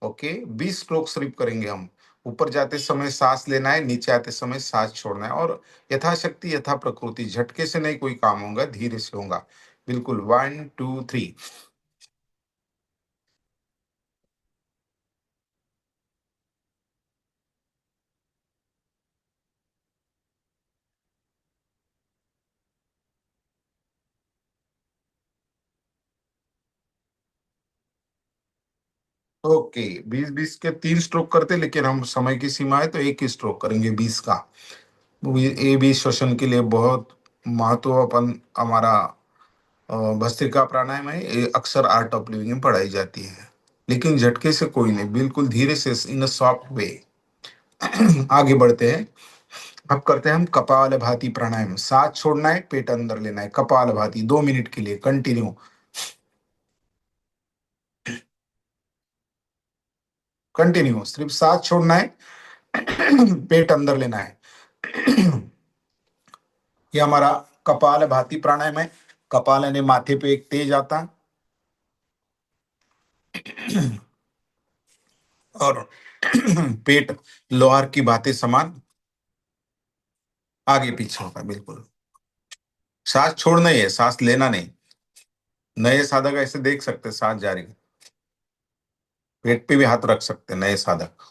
ओके, 20 स्ट्रोक सिर्फ करेंगे हम। ऊपर जाते समय सांस लेना है, नीचे आते समय सांस छोड़ना है, और यथाशक्ति यथा प्रकृति, झटके से नहीं कोई काम होगा, धीरे से होगा। बिल्कुल, 1 2 3। ओके, 20 20 के 3 स्ट्रोक करते, लेकिन हम समय की सीमा है तो एक ही स्ट्रोक करेंगे 20 का। ये भी श्वसन के लिए बहुत महत्वपूर्ण हमारा भस्त्रिका प्राणायाम है। ये अक्सर आर्ट ऑफ लिविंग में पढ़ाई जाती है, लेकिन झटके से कोई नहीं, बिल्कुल धीरे से, इन अ सॉफ्ट वे। आगे बढ़ते हैं। अब करते हैं हम कपाल भाती प्राणायाम। सांस छोड़ना है, पेट अंदर लेना है, कपाल भाती 2 मिनट के लिए कंटिन्यू। कंटिन्यू, सिर्फ सांस छोड़ना है, पेट अंदर लेना है। ये हमारा कपाल भाती प्राणायाम है। कपाल यानी माथे पे एक तेज आता, और पेट लोहार की भाते समान आगे पीछे होता है। बिल्कुल, सांस छोड़ना ही है, सांस लेना नहीं। नए साधक ऐसे देख सकते हैं, सांस जारी, पेट पे भी हाथ रख सकते हैं नए साधक।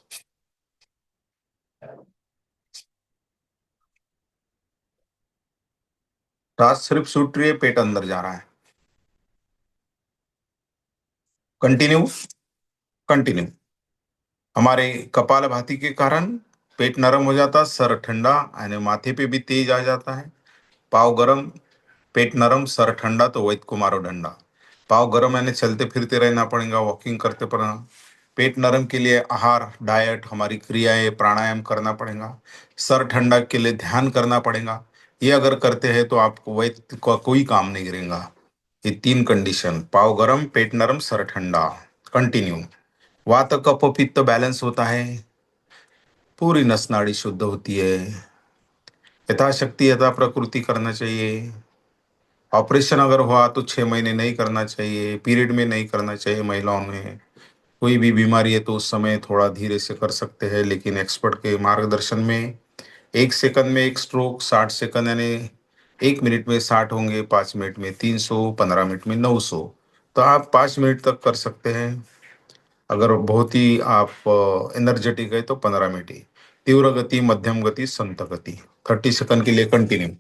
सांस सिर्फ छूट रही है, पेट अंदर जा रहा है। Continue, continue. हमारे कपालभाति के कारण पेट नरम हो जाता, सर ठंडा, यानी माथे पे भी तेज आ जाता है। पाव गरम, पेट नरम, सर ठंडा, तो वैद्य को मारो डंडा। पाव गरम यानी चलते फिरते रहना पड़ेगा, वॉकिंग करते पड़ना। पेट नरम के लिए आहार, डाइट, हमारी क्रियाएं, प्राणायाम करना पड़ेगा। सर ठंडा के लिए ध्यान करना पड़ेगा। ये अगर करते हैं तो आपको वैद्य का कोई काम नहीं करेगा। ये 3 कंडीशन, पाव गरम, पेट नरम, सर ठंडा, कंटिन्यू। वात कफ पित्त बैलेंस होता है, पूरी नस नाड़ी शुद्ध होती है। यथाशक्ति यथा प्रकृति करना चाहिए। ऑपरेशन अगर हुआ तो 6 महीने नहीं करना चाहिए, पीरियड में नहीं करना चाहिए महिलाओं में। कोई भी बीमारी है तो उस समय थोड़ा धीरे से कर सकते हैं, लेकिन एक्सपर्ट के मार्गदर्शन में 1 सेकंड में 1 स्ट्रोक, 60 सेकंड यानी 1 मिनट में 60 होंगे, 5 मिनट में 300, 15 मिनट में 900। तो आप 5 मिनट तक कर सकते हैं। अगर बहुत ही आप एनर्जेटिक है तो 15 मिनट ही। तीव्र गति, मध्यम गति, संत गति, 30 सेकंड के लिए कंटिन्यू।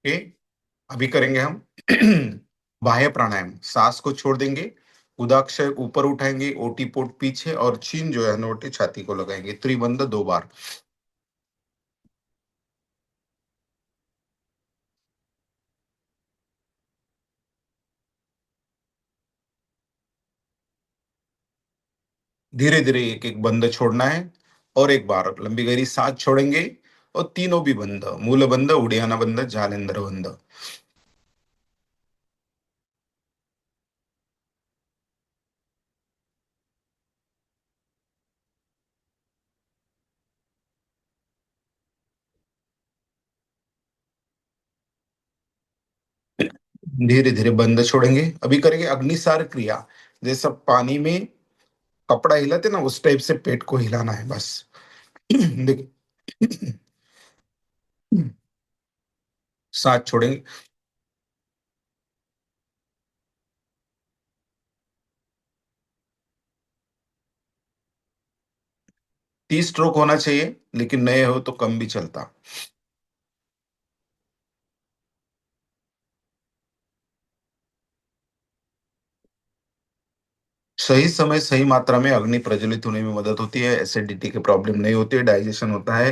ओके, अभी करेंगे हम बाह्य प्राणायाम। सांस को छोड़ देंगे, उदाक्षर ऊपर उठाएंगे, ओटी पोट पीछे, और चीन जो है नोटे छाती को लगाएंगे, त्रिबंध 2 बार। धीरे धीरे एक एक बंद छोड़ना है, और एक बार लंबी गहरी सांस छोड़ेंगे, और तीनों भी बंद, मूल बंद, उड़ियाना बंद, जालेंद्र बंद। धीरे धीरे बंद छोड़ेंगे। अभी करेंगे अग्निसार क्रिया। जैसा पानी में कपड़ा हिलाते ना, उस टाइप से पेट को हिलाना है बस। देखिए, सांस छोड़ेंगे। 30 स्ट्रोक होना चाहिए, लेकिन नए हो तो कम भी चलता। सही समय सही मात्रा में अग्नि प्रज्वलित होने में मदद होती है, एसिडिटी की प्रॉब्लम नहीं होती है, डाइजेशन होता है,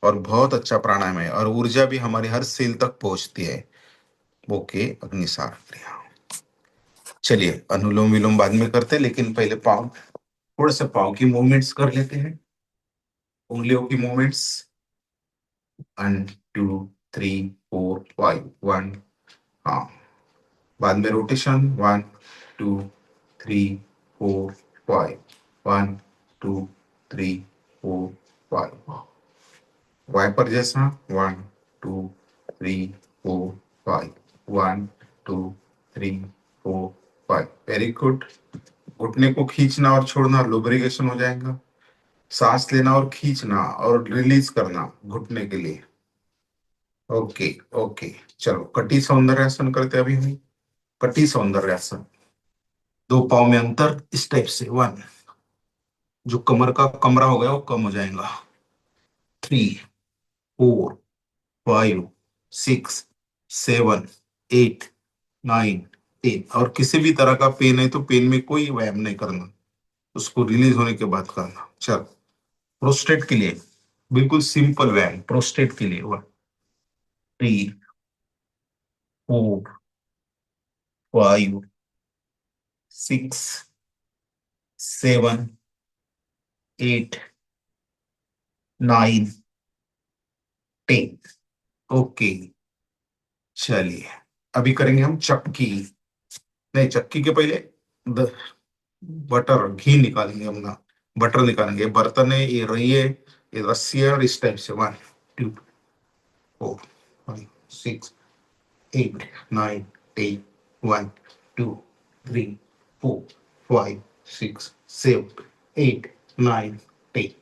और बहुत अच्छा प्राणायाम है, और ऊर्जा भी हमारी हर सेल तक पहुंचती है। ओके, अग्निसार क्रिया। चलिए, अनुलोम विलोम बाद में करते हैं, लेकिन पहले पाँव, थोड़ा सा पाँव की मूवमेंट्स कर लेते हैं, उंगलियों की मूवमेंट्स। 1 2 3 4 5 1। हाँ, बाद में रोटेशन। 1 2 3 4 5 1 2 3 4 5। वाइपर जैसा। 1 2 3 4 5 1 2 3 4 5। Very good. घुटने को खींचना और छोड़ना, लुब्रिकेशन हो जाएगा। सांस लेना और खींचना और रिलीज करना घुटने के लिए। Okay okay. चलो, कटी सौंदर्यासन करते हैं अभी हम। कटी सौंदर्यासन। दो पाँव में अंतर इस टाइप से। 1, जो कमर का कमरा हो गया वो कम हो जाएगा। 3 4 5 6 7 8 9 10। और किसी भी तरह का पेन है तो पेन में कोई व्यायाम नहीं करना, उसको रिलीज होने के बाद करना। चलो, प्रोस्टेट के लिए बिल्कुल सिंपल व्यायाम, प्रोस्टेट के लिए। 1 2 3 4 5 6 7 8 9 10। ओके। चलिए, अभी करेंगे हम चक्की। नहीं, चक्की के पहले द बटर, घी निकालेंगे हम ना। बटर निकालेंगे। बर्तन है, ये रही है, ये रस्सी है, और इस टाइप से। 1 2 3 4 5 6 7 8 9 10।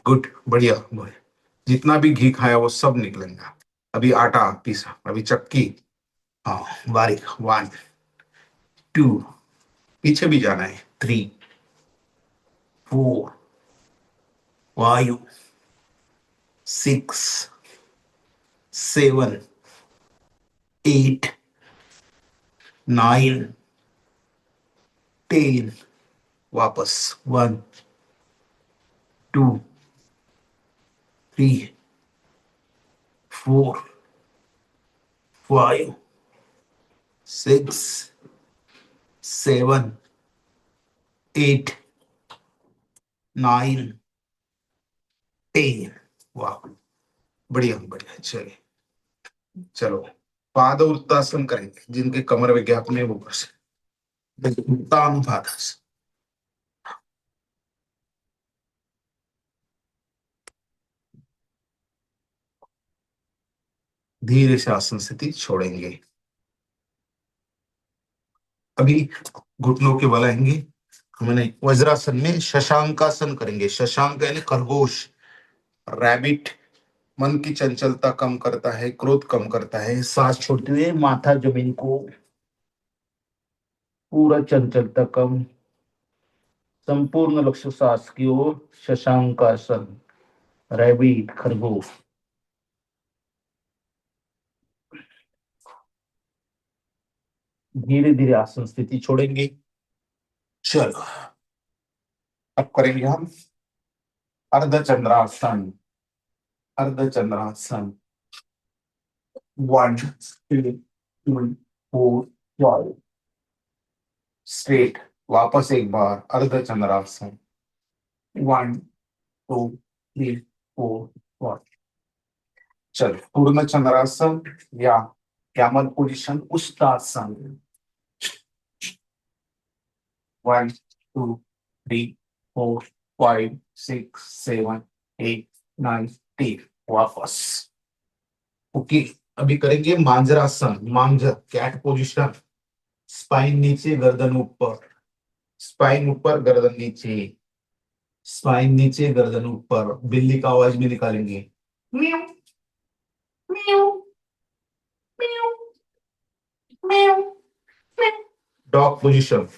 गुड, बढ़िया बढ़िया। जितना भी घी खाया वो सब निकलेगा। अभी आटा पीसा, अभी चक्की। हाँ, बारीक। 1 2, पीछे भी जाना है। 3 4 5 6 7 8 9 10। वापस। 1 2 3 4 5 6 7 8 9 10। वाह, बढ़िया बढ़िया। चलिए, चलो, पाद उत्तासन करेंगे। जिनके कमर में गैप नहीं, वो कर सकते। उत्तानुपादासन। धीरे से आसन स्थिति छोड़ेंगे। अभी घुटनों के बल आएंगे। हमने वज्रासन में शशांकासन करेंगे। शशांक यानी खरगोश, रैबिट। मन की चंचलता कम करता है, क्रोध कम करता है। सांस छोड़ते हुए माथा जमीन को, पूरा चंचलता कम, संपूर्ण लक्ष्य सांस की ओर। शशांकासन, रैबिट, खरगोश। धीरे धीरे आसन स्थिति छोड़ेंगे। चलो, अब करेंगे हम अर्धचंद्रासन। अर्धचंद्रासन। 1 2 3 4 5। स्ट्रेट। वापस एक बार अर्धचंद्रासन। 1 2 3 4 5। चलो, पूर्ण चंद्रासन या कैमल पोजीशन, उष्टासन। 1 2 3 4 5 6 7 8 9 10। वापस। ओके, अभी करेंगे मांजरासन, मांजर, कैट पोजीशन। स्पाइन नीचे, गर्दन ऊपर, स्पाइन ऊपर, गर्दन नीचे, स्पाइन नीचे, गर्दन ऊपर। बिल्ली का आवाज भी निकालेंगे, म्याऊ, म्याऊ, म्याऊ, म्याऊ, म्याऊ। डॉग पोजीशन,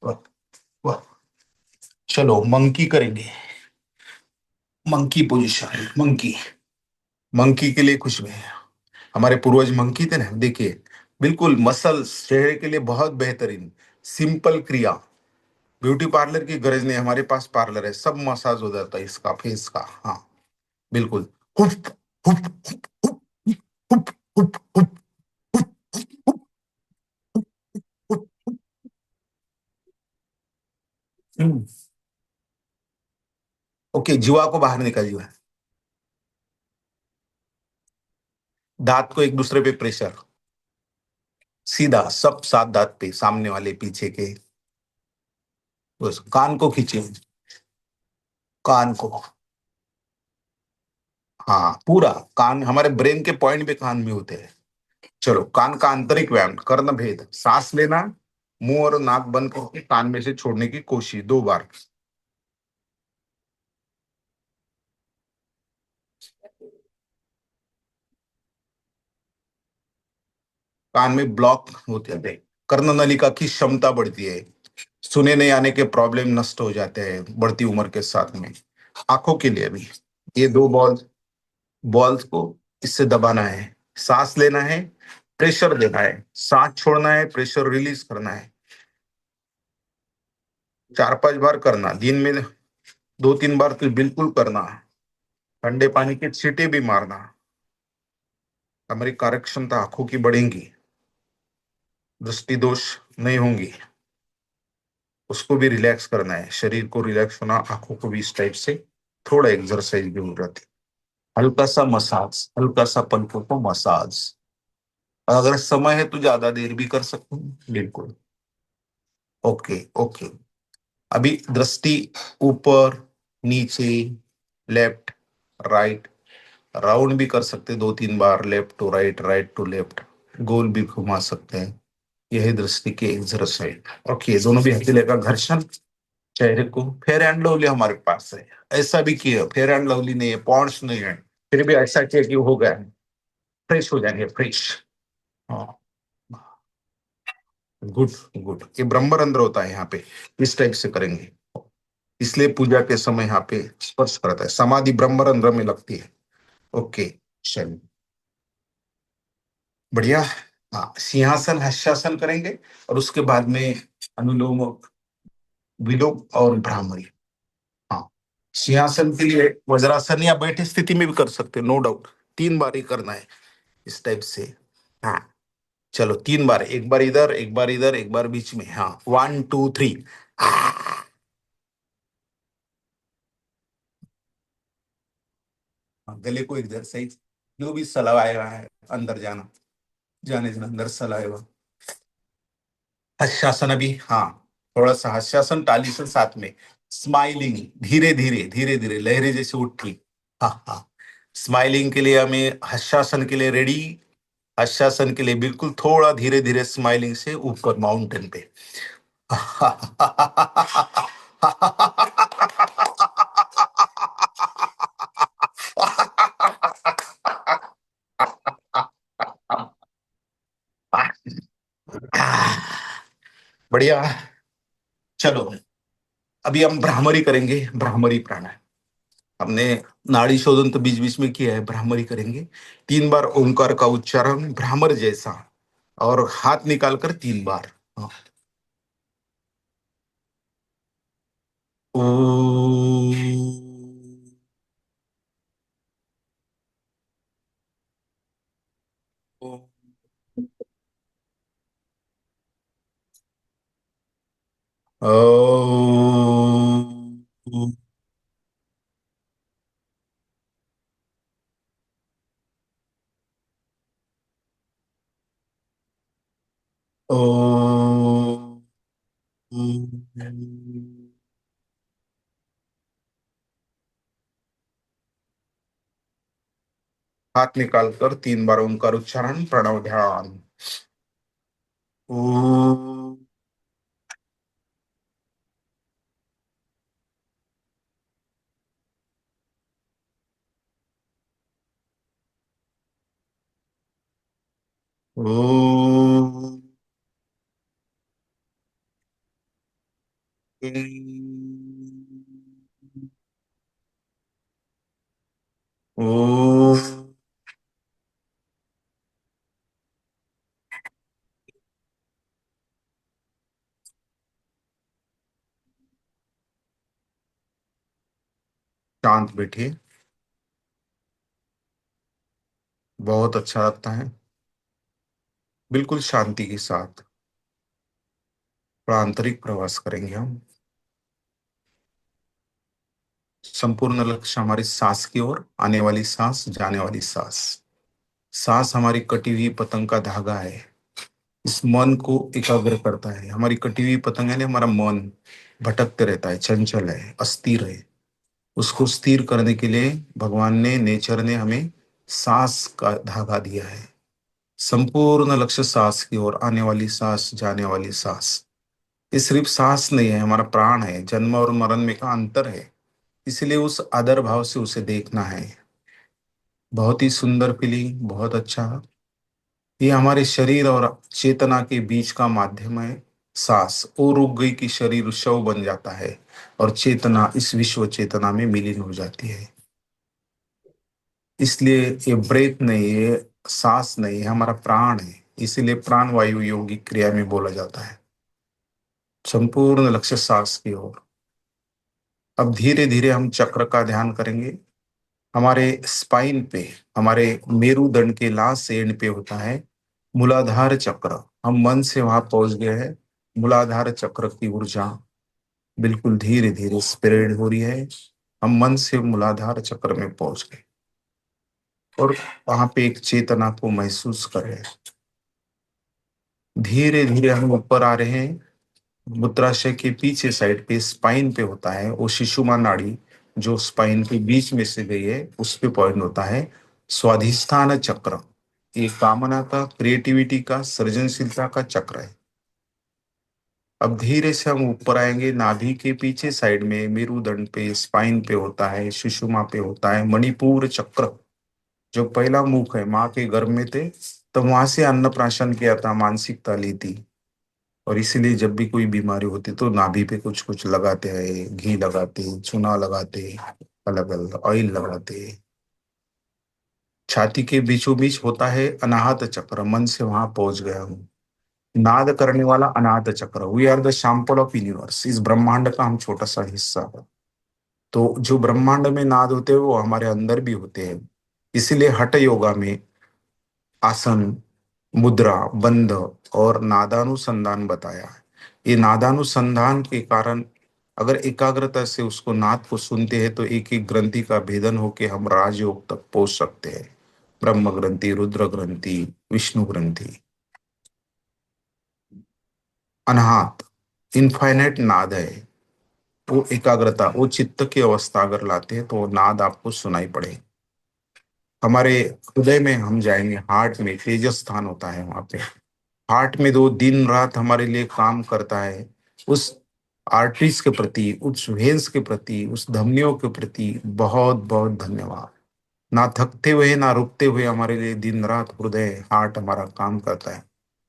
वाह, वाह। चलो मंकी करेंगे, मंकी पोजीशन, मंकी। मंकी के लिए कुछ भी, हमारे पूर्वज मंकी थे ना, देखिए, बिल्कुल मसल्स चेहरे के लिए बहुत बेहतरीन, सिंपल क्रिया। ब्यूटी पार्लर की गरज नहीं, हमारे पास पार्लर है, सब मसाज हो जाता है इसका, फेस का। हाँ, बिल्कुल। Hoop, hoop, hoop, hoop, hoop, hoop, hoop, hoop, hoop, hoop. Okay, जीवा को बाहर निकालिए, दांत को एक दूसरे पे प्रेशर, सीधा सब सात दांत पे, सामने वाले, पीछे के। बस कान को खींचिए, कान को। हाँ, पूरा कान, हमारे ब्रेन के पॉइंट पे कान भी होते हैं। चलो, कान का आंतरिक व्यायाम, कर्ण भेद, सांस लेना, मुंह और नाक बंद करके कान में से छोड़ने की कोशिश 2 बार। कान में ब्लॉक होते हैं, कर्ण नलिका की क्षमता बढ़ती है, सुने नहीं आने के प्रॉब्लम नष्ट हो जाते हैं बढ़ती उम्र के साथ में। आंखों के लिए भी, ये 2 बॉल, बॉल्स को इससे दबाना है, सांस लेना है, प्रेशर देना है, सांस छोड़ना है, प्रेशर रिलीज करना है। 4-5 बार करना दिन में, 2-3 बार तो बिल्कुल करना। ठंडे पानी के छींटे भी मारना, हमारी कार्यक्षमता आंखों की बढ़ेंगी, दृष्टि दोष नहीं होंगी। उसको भी रिलैक्स करना है, शरीर को रिलैक्स होना, आंखों को भी इस टाइप से थोड़ा एक्सरसाइज भी हो जाती है। हल्का सा मसाज, हल्का सा पलकों को मसाज। अगर समय है तो ज्यादा देर भी कर सकते हैं, बिल्कुल। Okay, okay. अभी दृष्टि ऊपर, नीचे, लेफ्ट, राइट, राउंड भी कर सकते, 2-3 बार, left to right, right to left, गोल भी घुमा सकते हैं। यही दृष्टि के एक्सरसाइज। ओके, दोनों भी हथेली का घर्षण, चेहरे को, फेयर एंड लवली हमारे पास है, ऐसा भी किया, फेयर एंड लवली नहीं है, पॉन्ड्स नहीं है, फिर भी ऐसा किया कि हो गया, फ्रेश हो जाएंगे, फ्रेश। हाँ, गुड, गुड। ये ब्रह्मरंध्र होता है यहाँ पे, इस टाइप से करेंगे, इसलिए पूजा के समय यहाँ पे स्पर्श करता है, समाधि ब्रह्मरंध्र में लगती है। ओके, चलिए, बढ़िया। हाँ, सिंहासन हर्षासन करेंगे, और उसके बाद में अनुलोम विलोम और भ्रामरी। हाँ, सिंहासन के लिए वज्रासन या बैठे स्थिति में भी कर सकते हैं, नो डाउट। 3 बार ही करना है, इस टाइप से। हाँ, चलो 3 बार, एक बार इधर, एक बार इधर, एक बार बीच में। हाँ, 1 2 3। गले को इधर सही, जो भी सलाएगा है अंदर जाना, जाने से अंदर सलाएगा। हर्षासन अभी, हाँ, थोड़ा सा हर्षासन, ताली से साथ में स्माइलिंग, धीरे धीरे, धीरे धीरे, लहरें जैसे उठी। हाँ, हाँ। स्माइलिंग के लिए हमें, हर्षासन के लिए रेडी, हर्षासन के लिए बिल्कुल थोड़ा धीरे धीरे, स्माइलिंग से ऊपर माउंटेन पे। बढ़िया। चलो, अभी हम भ्रामरी करेंगे, भ्रामरी प्राणायाम। हमने नाड़ी शोधन तो बीच बीच में किया है, भ्रामरी करेंगे। 3 बार ओंकार का उच्चारण भ्रामर जैसा, और हाथ निकालकर 3 बार। हाँ। ओ, ओ, ओ, हाथ निकालकर 3 बार ओंकार उच्चारण, प्रणव ध्यान। ओ ओ शांत बैठिए। बहुत अच्छा लगता है। बिल्कुल शांति के साथ थोड़ा आंतरिक प्रवास करेंगे हम। संपूर्ण लक्ष्य हमारी सांस की ओर, आने वाली सांस, जाने वाली सांस। सांस हमारी कटी हुई पतंग का धागा है, इस मन को एकाग्र करता है। हमारी कटी हुई पतंग है ना, हमारा मन भटकते रहता है, चंचल है, अस्थिर है। उसको स्थिर करने के लिए भगवान ने, नेचर ने हमें सांस का धागा दिया है। संपूर्ण लक्ष्य सांस की ओर, आने वाली सांस, जाने वाली सांस। ये सिर्फ सांस नहीं है, हमारा प्राण है। जन्म और मरण में का अंतर है, इसलिए उस आदर भाव से उसे देखना है। बहुत ही सुंदर फीलिंग, बहुत अच्छा। ये हमारे शरीर और चेतना के बीच का माध्यम है। सांस वो रुक गई कि शरीर शव बन जाता है और चेतना इस विश्व चेतना में विलीन हो जाती है। इसलिए ये ब्रेथ नहीं, ये सांस नहीं, ये हमारा प्राण है। इसीलिए प्राण वायु योगिक क्रिया में बोला जाता है। संपूर्ण लक्ष्य सांस की ओर। अब धीरे धीरे हम चक्र का ध्यान करेंगे। हमारे स्पाइन पे, हमारे मेरुदंड के लास्ट एंड पे होता है मूलाधार चक्र। हम मन से वहां पहुंच गए हैं। मूलाधार चक्र की ऊर्जा बिल्कुल धीरे धीरे स्प्रेड हो रही है। हम मन से मूलाधार चक्र में पहुंच गए और वहां पे एक चेतना को महसूस कर रहे हैं। धीरे धीरे हम ऊपर आ रहे हैं। मूत्राशय के पीछे साइड पे स्पाइन पे होता है वो शिशुमा नाड़ी, जो स्पाइन के बीच में से गई है, उस पे पॉइंट होता है स्वाधिष्ठान चक्र। ये कामना का, क्रिएटिविटी का, सृजनशीलता का चक्र है। अब धीरे से हम ऊपर आएंगे। नाभि के पीछे साइड में मेरुदंड पे, स्पाइन पे होता है, सुषुमा पे होता है मणिपुर चक्र। जो पहला मुख है, माँ के गर्भ में थे तो वहां से अन्नप्राशन किया था, मानसिकता ली थी। और इसीलिए जब भी कोई बीमारी होती तो नाभि पे कुछ कुछ लगाते हैं, घी लगाते, चूना लगाते, अलग अलग ऑयल लगाते। छाती के बीचों बीच होता है अनाहत चक्र। मन से वहां पहुंच गया हूँ। नाद करने वाला अनाहत चक्र। We are the sample of universe. इस ब्रह्मांड का हम छोटा सा हिस्सा है। तो जो ब्रह्मांड में नाद होते हैं वो हमारे अंदर भी होते हैं। इसीलिए हठ योगा में आसन, मुद्रा, बंध और नादानुसंधान बताया है। ये नादानुसंधान के कारण अगर एकाग्रता से उसको, नाद को सुनते हैं तो एक एक ग्रंथि का भेदन होके हम राजयोग तक पहुंच सकते हैं। ब्रह्म ग्रंथि, रुद्र ग्रंथि, विष्णु ग्रंथि। अनाहत इनफाइनाइट नाद है। वो एकाग्रता, वो चित्त की अवस्था अगर लाते हैं तो वो नाद आपको सुनाई पड़े। हमारे हृदय में हम जाएंगे, हार्ट में तेजस स्थान होता है वहां पे। हार्ट में दो दिन रात हमारे लिए काम करता है। उस आर्टरीज के प्रति, उस वेन्स के प्रति, उस धमनियों के प्रति बहुत बहुत धन्यवाद। ना थकते हुए ना रुकते हुए हमारे लिए दिन रात हृदय, हार्ट हमारा काम करता है।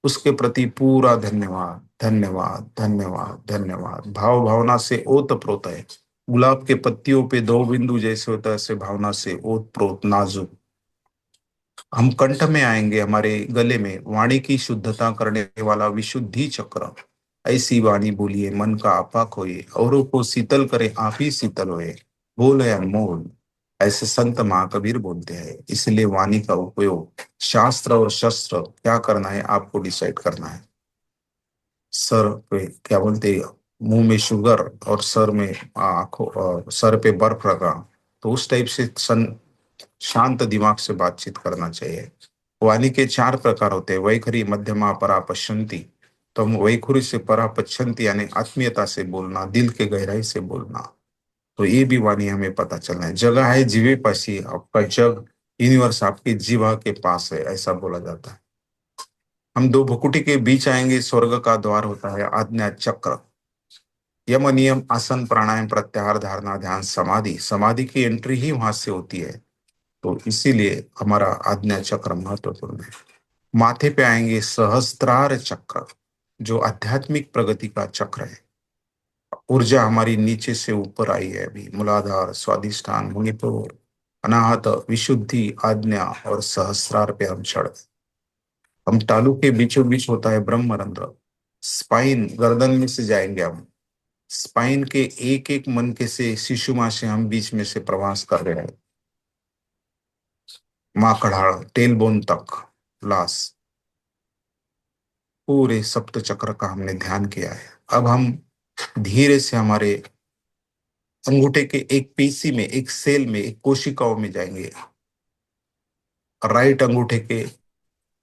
उसके प्रति पूरा धन्यवाद, धन्यवाद, धन्यवाद, धन्यवाद। भाव भावना से ओत प्रोत है। गुलाब के पत्तियों पे दो बिंदु जैसे होता है, ऐसे भावना से ओत प्रोत, नाजुक। हम कंठ में आएंगे, हमारे गले में वाणी की शुद्धता करने वाला विशुद्धि चक्र। ऐसी वाणी बोलिए मन का आपा खोए, औरों को शीतल करे आप ही शीतल होए, बोले अनमोल। ऐसे संत महाकबीर बोलते हैं। इसलिए वाणी का उपयोग, शास्त्र और शस्त्र क्या करना है आपको डिसाइड करना है। सर पे क्या बोलते हैं, मुंह में शुगर और सर में आंखों और सर पे बर्फ रखा, तो उस टाइप से शांत दिमाग से बातचीत करना चाहिए। वाणी के 4 प्रकार होते हैं, वैखरी, मध्यमा, परा, पश्चंती। तो हम वैखुरी से परा, पश्चंती यानी आत्मीयता से बोलना, दिल के गहराई से बोलना। तो ये भी वाणी हमें पता चलना है। जगह है जीवे पासी, आपका जग यूनिवर्स आपके जीवा के पास है, ऐसा बोला जाता है। हम दो भकुटी के बीच आएंगे, स्वर्ग का द्वार होता है आज्ञा चक्र। यम नियम आसन प्राणायाम प्रत्याहार धारणा ध्यान समाधि, समाधि की एंट्री ही वहां से होती है। तो इसीलिए हमारा आज्ञा चक्र महत्वपूर्ण है। माथे पे आएंगे सहस्त्रार चक्र, जो आध्यात्मिक प्रगति का चक्र है। ऊर्जा हमारी नीचे से ऊपर आई है अभी। मूलाधार, स्वादिष्ठान, मणिपुर, अनाहत, विशुद्धि, आज्ञा और सहस्रार पे हम चढ़ गए। हम तालू के बीचों बीच होता है ब्रह्मरंध्र। स्पाइन, गर्दन में से जाएंगे हम। स्पाइन के एक एक मनके से, शिशुमा से हम बीच में से प्रवास कर रहे हैं। माकड़ाड़, टेल बोन तक, लास, पूरे सप्त चक्र का हमने ध्यान किया है। अब हम धीरे से हमारे अंगूठे के एक पेशी में, एक सेल में, एक कोशिकाओं में जाएंगे। राइट अंगूठे के,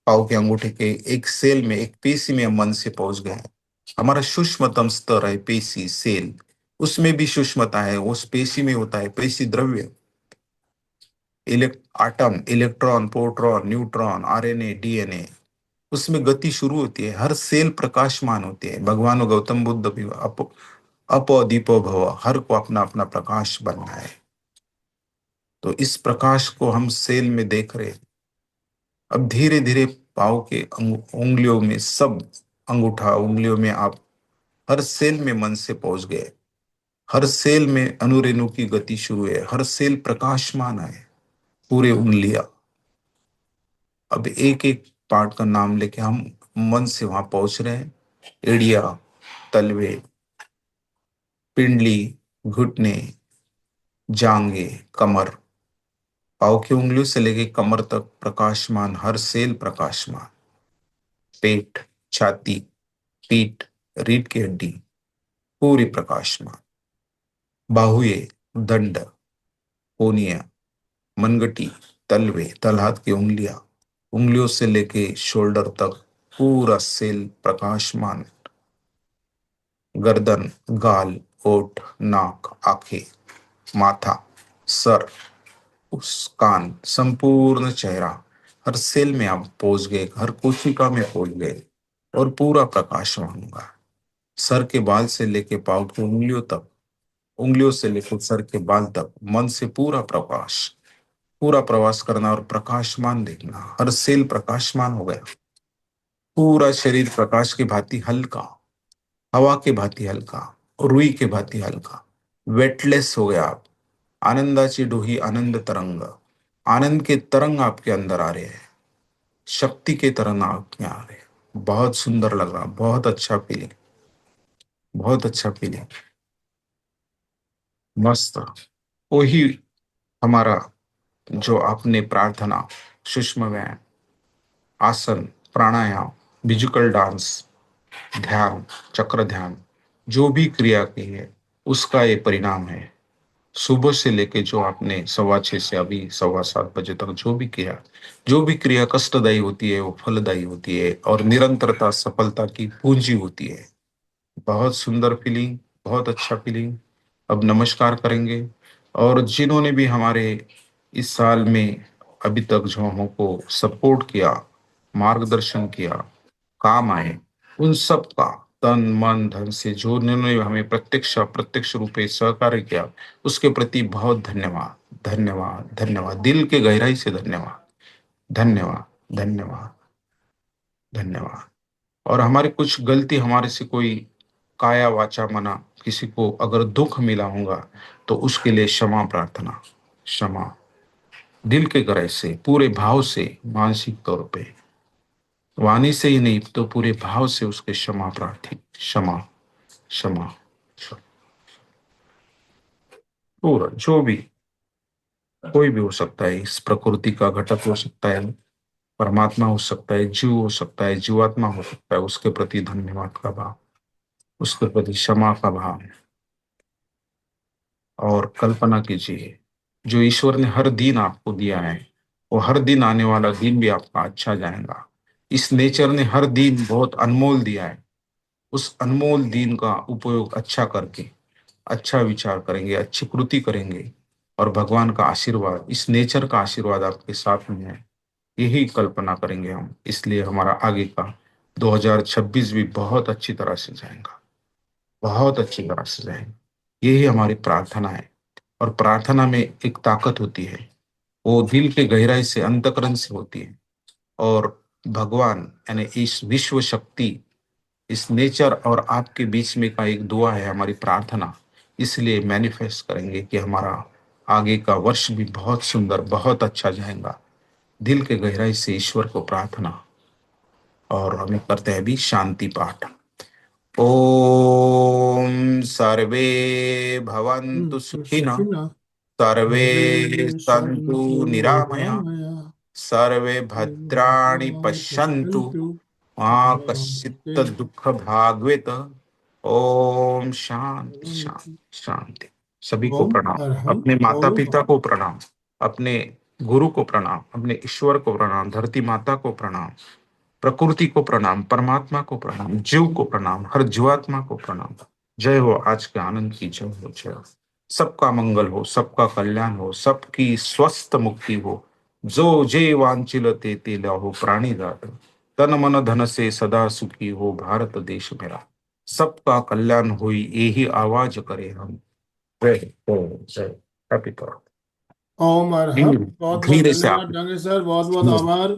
पाव के अंगूठे के एक सेल में, एक पेशी में हम मन से पहुंच गए हैं। हमारा सूक्ष्मतम स्तर है पेशी, सेल, उसमें भी सूक्ष्मता है। उस पेशी में होता है पेशी द्रव्य, atom, electron, proton, neutron, RNA, DNA, उसमें गति शुरू होती है। हर सेल प्रकाशमान होती है। भगवान गौतम बुद्ध भी अपो दीपो भव, हर को अपना अपना प्रकाश बनना है। तो इस प्रकाश को हम सेल में देख रहे हैं। अब धीरे धीरे पाँव के उंगलियों में, सब अंगूठा उंगलियों में आप हर सेल में मन से पहुंच गए। हर सेल में अनुरेणु की गति शुरू है। हर सेल प्रकाशमान है, पूरे उंगलियां। अब एक एक पार्ट का नाम लेके हम मन से वहां पहुंच रहे हैं। एड़िया, तलवे, पिंडली, घुटने, जांगे, कमर, पाँव की उंगलियों से लेके कमर तक प्रकाशमान, हर सेल प्रकाशमान। पेट, छाती, पीठ, रीढ़ की हड्डी पूरी प्रकाशमान। बाहुए, दंड, कोनिया, मनगटी, तलवे, तलहाथ की उंगलियां, उंगलियों से लेके शोल्डर तक पूरा सेल प्रकाशमान। गर्दन, गाल, ओठ, नाक, आंखें, माथा, सर, उस कान, संपूर्ण चेहरा, हर सेल में आप पहुंच गए, हर कोशिका में पहुंच गए और पूरा प्रकाशमान होगा। सर के बाल से लेके पांव की उंगलियों तक, उंगलियों से लेकर सर के बाल तक, मन से पूरा प्रकाश, पूरा प्रवास करना और प्रकाशमान देखना। हर सेल प्रकाशमान हो गया। पूरा शरीर प्रकाश की भांति हल्का, हवा के भांति हल्का, रुई के भांति हल्का, वेटलेस हो गया आप। आनंदाची डोही, आनंद तरंग, आनंद के तरंग आपके अंदर आ रहे हैं। शक्ति के तरंग आप में आ रहे हैं। बहुत सुंदर लग रहा, बहुत अच्छा फीलिंग, बहुत अच्छा फीलिंग, मस्त। वही हमारा जो आपने प्रार्थना, सूक्ष्म व्यायाम, आसन, प्राणायाम, म्यूजिकल डांस, ध्यान, चक्र ध्यान, जो भी क्रिया की है उसका ये परिणाम है। सुबह से लेके जो आपने 6:15 से अभी 7:15 बजे तक जो भी क्रिया कष्टदायी होती है वो फलदायी होती है और निरंतरता सफलता की पूंजी होती है। बहुत सुंदर फीलिंग, बहुत अच्छा फीलिंग। अब नमस्कार करेंगे। और जिन्होंने भी हमारे इस साल में अभी तक जो हमको सपोर्ट किया, मार्गदर्शन किया, काम आए, उन सब का तन मन धन से जो उन्होंने हमें प्रत्यक्ष अप्रत्यक्ष रूप से सहकार्य किया, उसके प्रति बहुत धन्यवाद, धन्यवाद, धन्यवाद, दिल के गहराई से धन्यवाद, धन्यवाद, धन्यवाद, धन्यवाद। और हमारी कुछ गलती, हमारे से कोई काया वाचा मना किसी को अगर दुख मिला होगा तो उसके लिए क्षमा प्रार्थना, क्षमा, दिल के गहराई से, पूरे भाव से, मानसिक तौर पे, वाणी से ही नहीं तो पूरे भाव से उसके क्षमा प्रार्थी, क्षमा, क्षमा, क्षमा। पूरा जो भी, कोई भी हो सकता है, इस प्रकृति का घटक हो सकता है, परमात्मा हो सकता है, जीव हो सकता है, जीवात्मा हो सकता है, उसके प्रति धन्यवाद का भाव, उसके प्रति क्षमा का भाव। और कल्पना कीजिए जो ईश्वर ने हर दिन आपको दिया है, वो हर दिन आने वाला दिन भी आपका अच्छा जाएगा। इस नेचर ने हर दिन बहुत अनमोल दिया है। उस अनमोल दिन का उपयोग अच्छा करके अच्छा विचार करेंगे, अच्छी कृति करेंगे, और भगवान का आशीर्वाद, इस नेचर का आशीर्वाद आपके साथ में है, यही कल्पना करेंगे हम। इसलिए हमारा आगे का 2026 भी बहुत अच्छी तरह से जाएगा, बहुत अच्छी तरह से जाएगा। यही हमारी प्रार्थना है। और प्रार्थना में एक ताकत होती है, वो दिल के गहराई से, अंतःकरण से होती है। और भगवान यानी इस विश्व शक्ति, इस नेचर और आपके बीच में का एक दुआ है हमारी प्रार्थना। इसलिए मैनिफेस्ट करेंगे कि हमारा आगे का वर्ष भी बहुत सुंदर, बहुत अच्छा जाएगा, दिल के गहराई से ईश्वर को प्रार्थना। और हमें करते हैं अभी शांति पाठ। ओम सर्वे भवन्तु सुखिनः, सुखिनः सर्वे सर्वे सन्तु सन्तु निरामया, निरामया सर्वे भद्राणि भद्राणि पश्यन्तु पश्यन्तु मा मा कश्चित् कश्चित् दुःख भाग्वेत। ओम शांति शांति शांति। सभी को ओम प्रणाम, अरहम अपने माता ओम पिता को प्रणाम, अपने गुरु को प्रणाम, अपने ईश्वर को प्रणाम, धरती माता को प्रणाम, प्रकृति को प्रणाम, परमात्मा को प्रणाम, जीव को प्रणाम, हर जीवात्मा को प्रणाम। जय हो, आज के आनंद की जय हो, जय हो। सबका मंगल हो, सबका कल्याण हो, सबकी स्वस्थ मुक्ति हो। जो जे वांछिलते ते लाहो प्राणी जात, तन मन धन से सदा सुखी हो भारत देश मेरा। सबका कल्याण होई यही आवाज करे हम। जय हो, जय। Happy thought. ओम अरहम। बहुत बहुत धीरे से आप। धन्यवाद डांगे सर, बहुत बहुत आभार।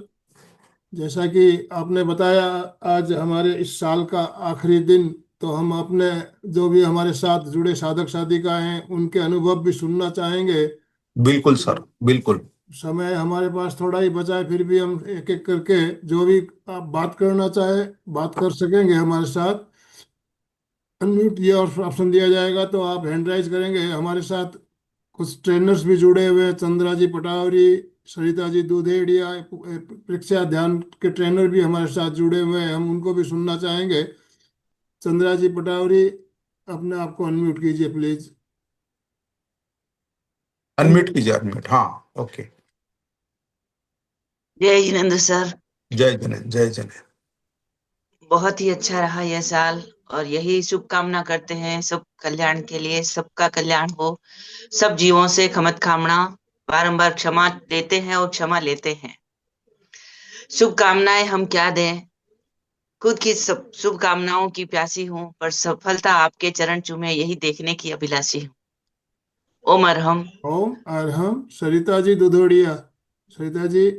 जैसा कि आपने बताया, आज हमारे इस साल का आखिरी दिन, तो हम अपने जो भी हमारे साथ जुड़े साधक साधिका हैं उनके अनुभव भी सुनना चाहेंगे। बिल्कुल सर, बिल्कुल। समय हमारे पास थोड़ा ही बचा है, फिर भी हम एक एक करके जो भी आप बात करना चाहे बात कर सकेंगे हमारे साथ। अनम्यूट ये और ऑप्शन दिया जाएगा तो आप हैंड राइज करेंगे। हमारे साथ कुछ ट्रेनर्स भी जुड़े हुए हैं, चंद्रा जी पटावरी, सरिता जी दूधेड़िया, परीक्षा ध्यान के ट्रेनर भी हमारे साथ जुड़े हुए हैं, हम उनको भी सुनना चाहेंगे। चंद्रा जी पटावरी, अपने आप को अनम्यूट कीजिए प्लीज। अनम्यूट कीजिए, अनम्यूट। हाँ, ओके। जय जिनेन्द्र सर। जय जने, जय जने। बहुत ही अच्छा रहा यह साल, और यही शुभकामना करते हैं सब कल्याण के लिए, सबका कल्याण हो। सब जीवों से खमत खामना, बारंबार क्षमा देते हैं और क्षमा लेते हैं। शुभकामनाएं हम क्या दें, खुद की सब शुभकामनाओं की प्यासी हूँ, पर सफलता आपके चरण चूमे यही देखने की अभिलाषी हूँ। ओम अरहम। ओम अरहम। सरिता जी दुधोड़िया, सरिता जी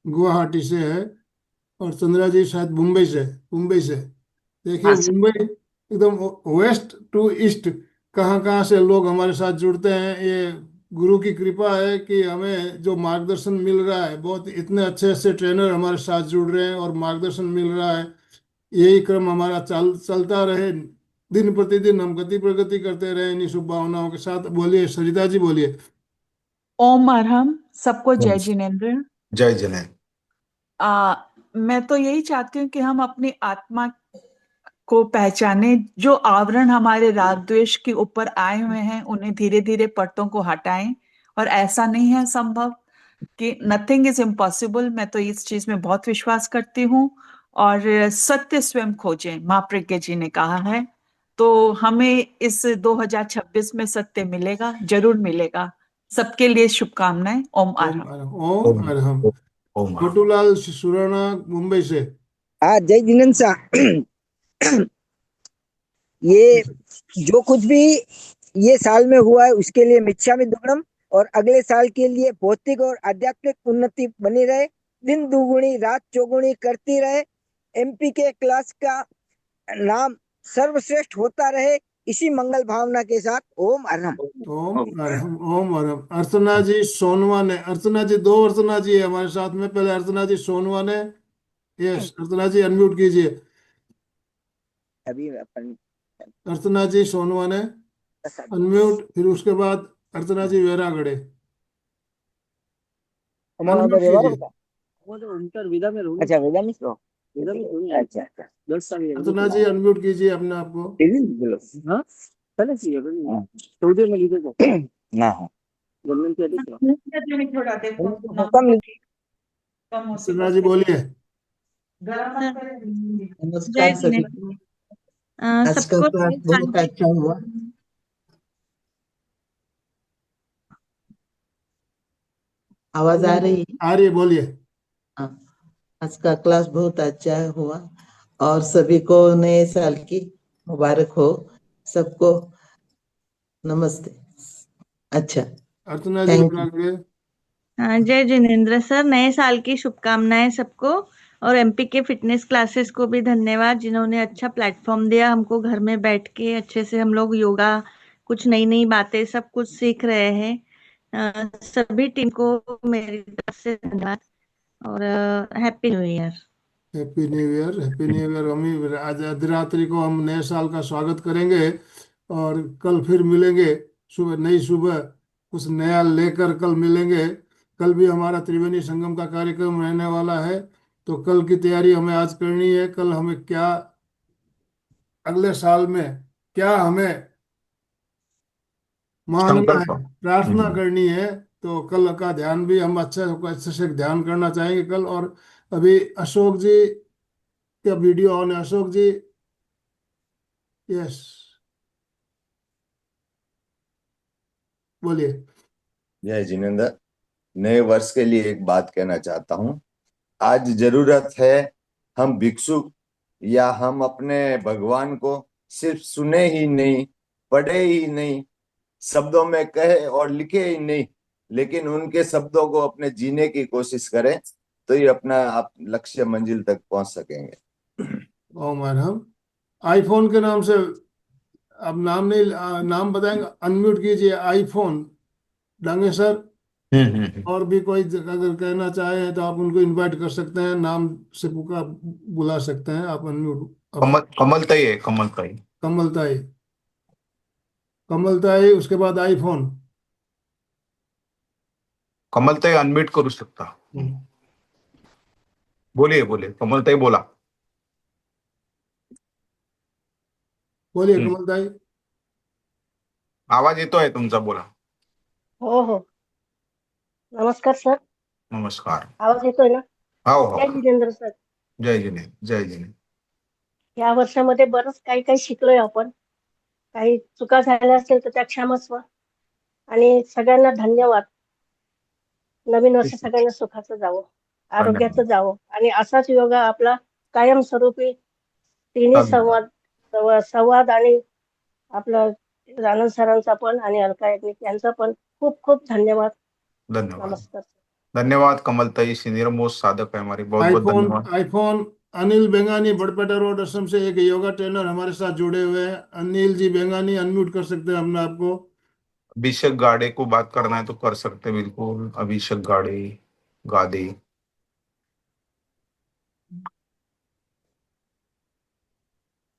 गुवाहाटी से है, और चंद्रा जी शायद मुंबई से, मुंबई से। देखिए हाँ सर। मुंबई एकदम वेस्ट टू ईस्ट, कहाँ कहाँ से लोग हमारे साथ जुड़ते हैं। ये गुरु की कृपा है कि हमें जो मार्गदर्शन मिल रहा है, बहुत इतने अच्छे अच्छे ट्रेनर हमारे साथ जुड़ रहे हैं और मार्गदर्शन मिल रहा है। यही क्रम हमारा चलता रहे, दिन प्रतिदिन हम गति प्रगति करते रहे इन्हीं शुभ भावनाओं के साथ। बोलिए सरिता जी, बोलिए। ओम अरहम। सबको जय जिनेन्द्र। जय जने। मैं तो यही चाहती हूँ कि हम अपनी आत्मा को पहचाने, जो आवरण हमारे राग द्वेष के ऊपर आए हुए हैं उन्हें धीरे धीरे पर्दों को हटाएं। और ऐसा नहीं है संभव कि नथिंग इज इम्पॉसिबल, मैं तो इस चीज में बहुत विश्वास करती हूँ। और सत्य स्वयं खोजें, माँ प्रज्ञा जी ने कहा है। तो हमें इस 2026 में सत्य मिलेगा, जरूर मिलेगा। सबके लिए शुभकामनाएं। ओम ओम अरहम। अरहम। ओम अरहम। ओम। छोटूलाल सुराना, मुंबई से। हाँ, जय जिनेन्द्र साहब। ये जो कुछ भी ये साल में हुआ है उसके लिए मिच्छामि दुक्कडम, और अगले साल के लिए भौतिक और आध्यात्मिक उन्नति बनी रहे, दिन दुगुनी रात चौगुनी करती रहे, एमपी के क्लास का नाम सर्वश्रेष्ठ होता रहे, इसी मंगल भावना के साथ ओम अरहम। ओम अरहम। ओम अरहम। अर्चना जी सोनवा ने, अर्चना जी, दो अर्चना जी है हमारे साथ में। पहले अर्चना जी सोनवा ने, यस अर्चना जी अनम्यूट कीजिए। अभी अपन अर्चना जी सोनवा ने अनम्यूट, फिर उसके बाद अर्चना जी वेरागढ़े अनम्यूट कीजिए। अच्छा, वेदा मिश्र। अच्छा अच्छा, अर्चना जी अनम्यूट कीजिए अपने आप को। बोलो। हाँ, ना हो थोड़ा देखो, कम। कम हो अर्चना जी बोलिए। गरम मत करें। नमस्कार सभी को। आज का सबको क्लास बहुत अच्छा हुआ। आवाज आ रही है? आ रही है, बोलिए। हाँ। आज का क्लास बहुत अच्छा हुआ और सभी को नए साल की मुबारक हो। सबको नमस्ते। अच्छा, अर्चना जी थैंक बता यू। दीजिए। हाँ, जय जिनेन्द्र सर, नए साल की शुभकामनाएं सबको। और एमपी के फिटनेस क्लासेस को भी धन्यवाद, जिन्होंने अच्छा प्लेटफॉर्म दिया हमको। घर में बैठ के अच्छे से हम लोग योगा, कुछ नई नई बातें, सब कुछ सीख रहे हैं। सभी टीम को मेरी तरफ से धन्यवाद और happy new year. Happy new year, happy new year. हम आज अर्धरात्रि को हम नए साल का स्वागत करेंगे और कल फिर मिलेंगे। सुबह, नई सुबह कुछ नया लेकर कल मिलेंगे। कल भी हमारा त्रिवेणी संगम का कार्यक्रम रहने वाला है, तो कल की तैयारी हमें आज करनी है। कल हमें क्या, अगले साल में क्या हमें मांगना संकल्प। है, प्रार्थना हम्म। करनी है। तो कल का ध्यान भी हम अच्छे से ध्यान करना चाहेंगे कल। और अभी अशोक जी का वीडियो ऑन है। अशोक जी, यस, बोलिए। जय जिनेन्द्र। नए वर्ष के लिए एक बात कहना चाहता हूँ। आज जरूरत है हम भिक्षुक या हम अपने भगवान को सिर्फ सुने ही नहीं, पढ़े ही नहीं, शब्दों में कहे और लिखे ही नहीं, लेकिन उनके शब्दों को अपने जीने की कोशिश करें, तो ये अपना आप लक्ष्य मंजिल तक पहुंच सकेंगे। ओ मैडम, आईफोन के नाम से, अब नाम नहीं, नाम बताएंगे, अनम्यूट कीजिए। IPhone Dange sir. और भी कोई अगर कहना चाहे तो आप उनको इनवाइट कर सकते हैं, नाम से बुला सकते हैं आप। अनम्यूट अब। कमलताई है, कमलताई। कमलताई, कमलताई, उसके बाद आईफोन। कमलताई अनम्यूट करू शकता। बोलिए बोलिए, कमलताई बोला। बोलिए हम्म. कमलताई। आवाज येतोय तुमचा, बोला. हो हो, नमस्कार सर. नमस्कार. आवाज येतोय ना? हो जय हो. जितेंद्र सर. जय जिने, जय जिने. या वर्षामध्ये बरंच काही काही शिकलोय आपण. काही चुका झाल्या असतील तर त्या क्षमस्व. आणि सगळ्यांना धन्यवाद. नवीन वर्ष सगळ्यांना सुखाचं जावं, आरोग्याचं धन्यवाद. जावं आणि असाच योगा आपला कायमस्वरूपी तिन्ही धन्यवाद. संवाद आणि आपलं आनंद सरांचा पण आणि अलका याज्ञिक यांचा पण खूप खूप धन्यवाद. धन्यवाद. नमस्कार. धन्यवाद कमलताई, सीनियर मोस्ट साधक है हमारी, बहुत बहुत आईफोन, धन्यवाद. आईफोन। अनिल बेंगानी, बड़पेटा रोड, असम से एक योगा ट्रेनर हमारे साथ जुड़े हुए हैं। अनिल जी बेंगानी, अनम्यूट कर सकते हैं अपने आप को। अभिषेक गाड़े को बात करना है तो कर सकते हैं, बिल्कुल. अभिषेक गाड़े, गादे.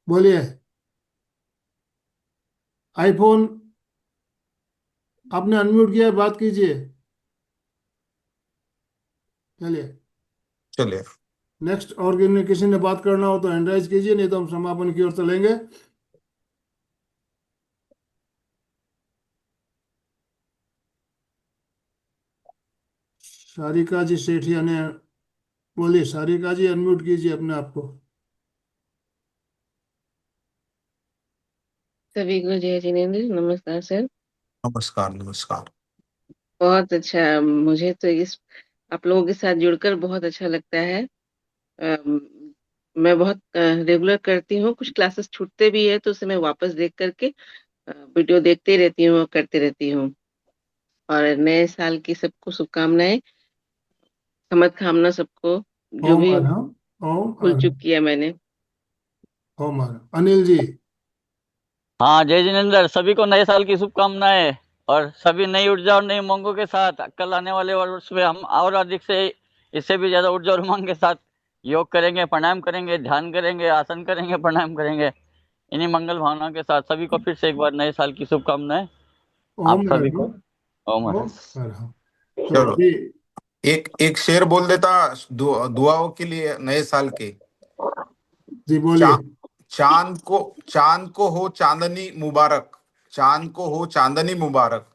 बोलिए। आईफोन, आपने अनम्यूट किया है, बात कीजिए। चलिए चलिए. नेक्स्ट। और किसी ने बात करना हो तो हैंड राइज कीजिए, नहीं तो हम समापन की ओर चलेंगे। सारिका जी सेठिया ने, बोलिए सारिका जी, अनम्यूट कीजिए अपने आप को। सभी को जय जिनेन्द्र, नमस्कार सर। नमस्कार, नमस्कार. बहुत अच्छा, मुझे तो इस आप लोगों के साथ जुड़कर बहुत अच्छा लगता है। अम, मैं बहुत रेगुलर करती हूँ, कुछ क्लासेस छूटते भी है तो उसे मैं वापस देख करके वीडियो देखते रहती हूँ और करते रहती हूँ। और नए साल की सबको शुभकामनाएं, समत कामना सबको, जो ओम भी अरहम, ओम भूल चूक अरहम, किया मैंने। ओम अरहम। अनिल जी। हाँ, जय जिनेन्द्र, सभी को नए साल की शुभकामनाएं और सभी नई ऊर्जा और नई उमंगों के साथ कल आने वाले वर्ष में हम और अधिक से, इससे भी ज्यादा ऊर्जा और उमंग के साथ योग करेंगे, प्राणायाम करेंगे, ध्यान करेंगे, आसन करेंगे, प्राणायाम करेंगे। इन्हीं मंगल भावनाओं के साथ सभी को फिर से एक बार नए साल की शुभकामनाएं आप ओम सभी को। अरहम, ओम ओम हर। अरहम। तो चलो, अभी एक एक शेर बोल देता दुआओं के लिए नए साल के. जी बोलिए। चा, चांद को हो चांदनी मुबारक. चांद को हो चांदनी मुबारक.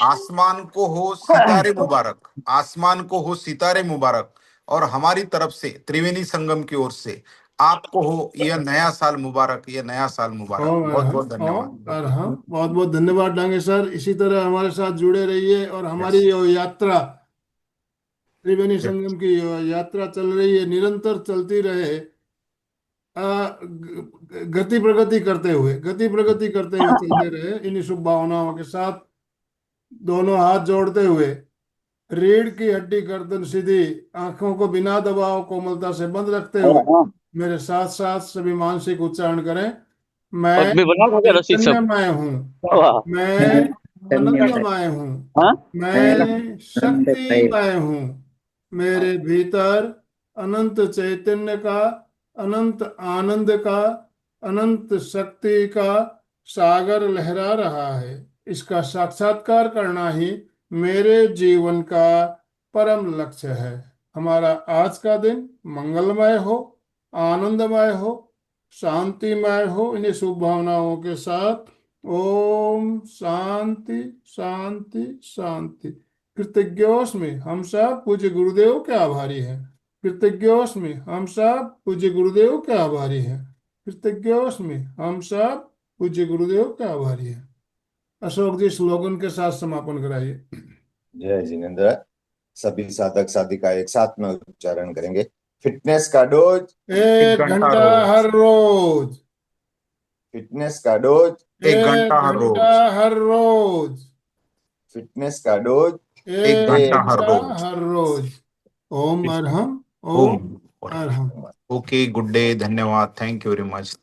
आसमान को हो सितारे मुबारक. आसमान को हो सितारे मुबारक. और हमारी तरफ से त्रिवेणी संगम की ओर से आपको हो यह नया साल मुबारक, यह नया साल मुबारक. ओम बहुत अरहम, बहुत ओम धन्यवाद. अरहम। बहुत बहुत धन्यवाद डांगे सर। इसी तरह हमारे साथ जुड़े रहिए और हमारी यस. ये यात्रा त्रिवेणी संगम की यात्रा चल रही है, निरंतर चलती रहे, गति प्रगति करते हुए चलते रहे। इन्हीं शुभ भावनाओं के साथ दोनों हाथ जोड़ते हुए, रीढ़ की हड्डी गर्दन सीधी, आंखों को बिना दबाव कोमलता से बंद रखते हुए मेरे साथ साथ सभी मानसिक उच्चारण करें। मैं चैतन्यमय हूँ, मैं आनंदमय हूँ, मैं शक्तिमय हूँ। मेरे भीतर अनंत चैतन्य का, अनंत आनंद का, अनंत शक्ति का सागर लहरा रहा है। इसका साक्षात्कार करना ही मेरे जीवन का परम लक्ष्य है। हमारा आज का दिन मंगलमय हो, आनंदमय हो, शांतिमय हो। इन्हीं शुभ भावनाओं के साथ ओम शांति शांति शांति। कृतज्ञोस्मि, हम सब पूज्य गुरुदेव के आभारी हैं। कृतज्ञोस्मि, हम सब पूज्य गुरुदेव के आभारी हैं। कृतज्ञोस्मि, हम सब पूज्य गुरुदेव के आभारी हैं। अशोक जी स्लोगन के साथ समापन कराइए। जय जिनेंद्र। सभी साधक साधिका एक साथ में उच्चारण करेंगे। फिटनेस का डोज 1 घंटा हर रोज। फिटनेस का डोज 1 घंटा हर रोज। हर रोज। फिटनेस का डोज 1 घंटा हर रोज। हर रोज। ओम Arham, Om Om Arham. Okay, good day, धन्यवाद, थैंक यू वेरी मच।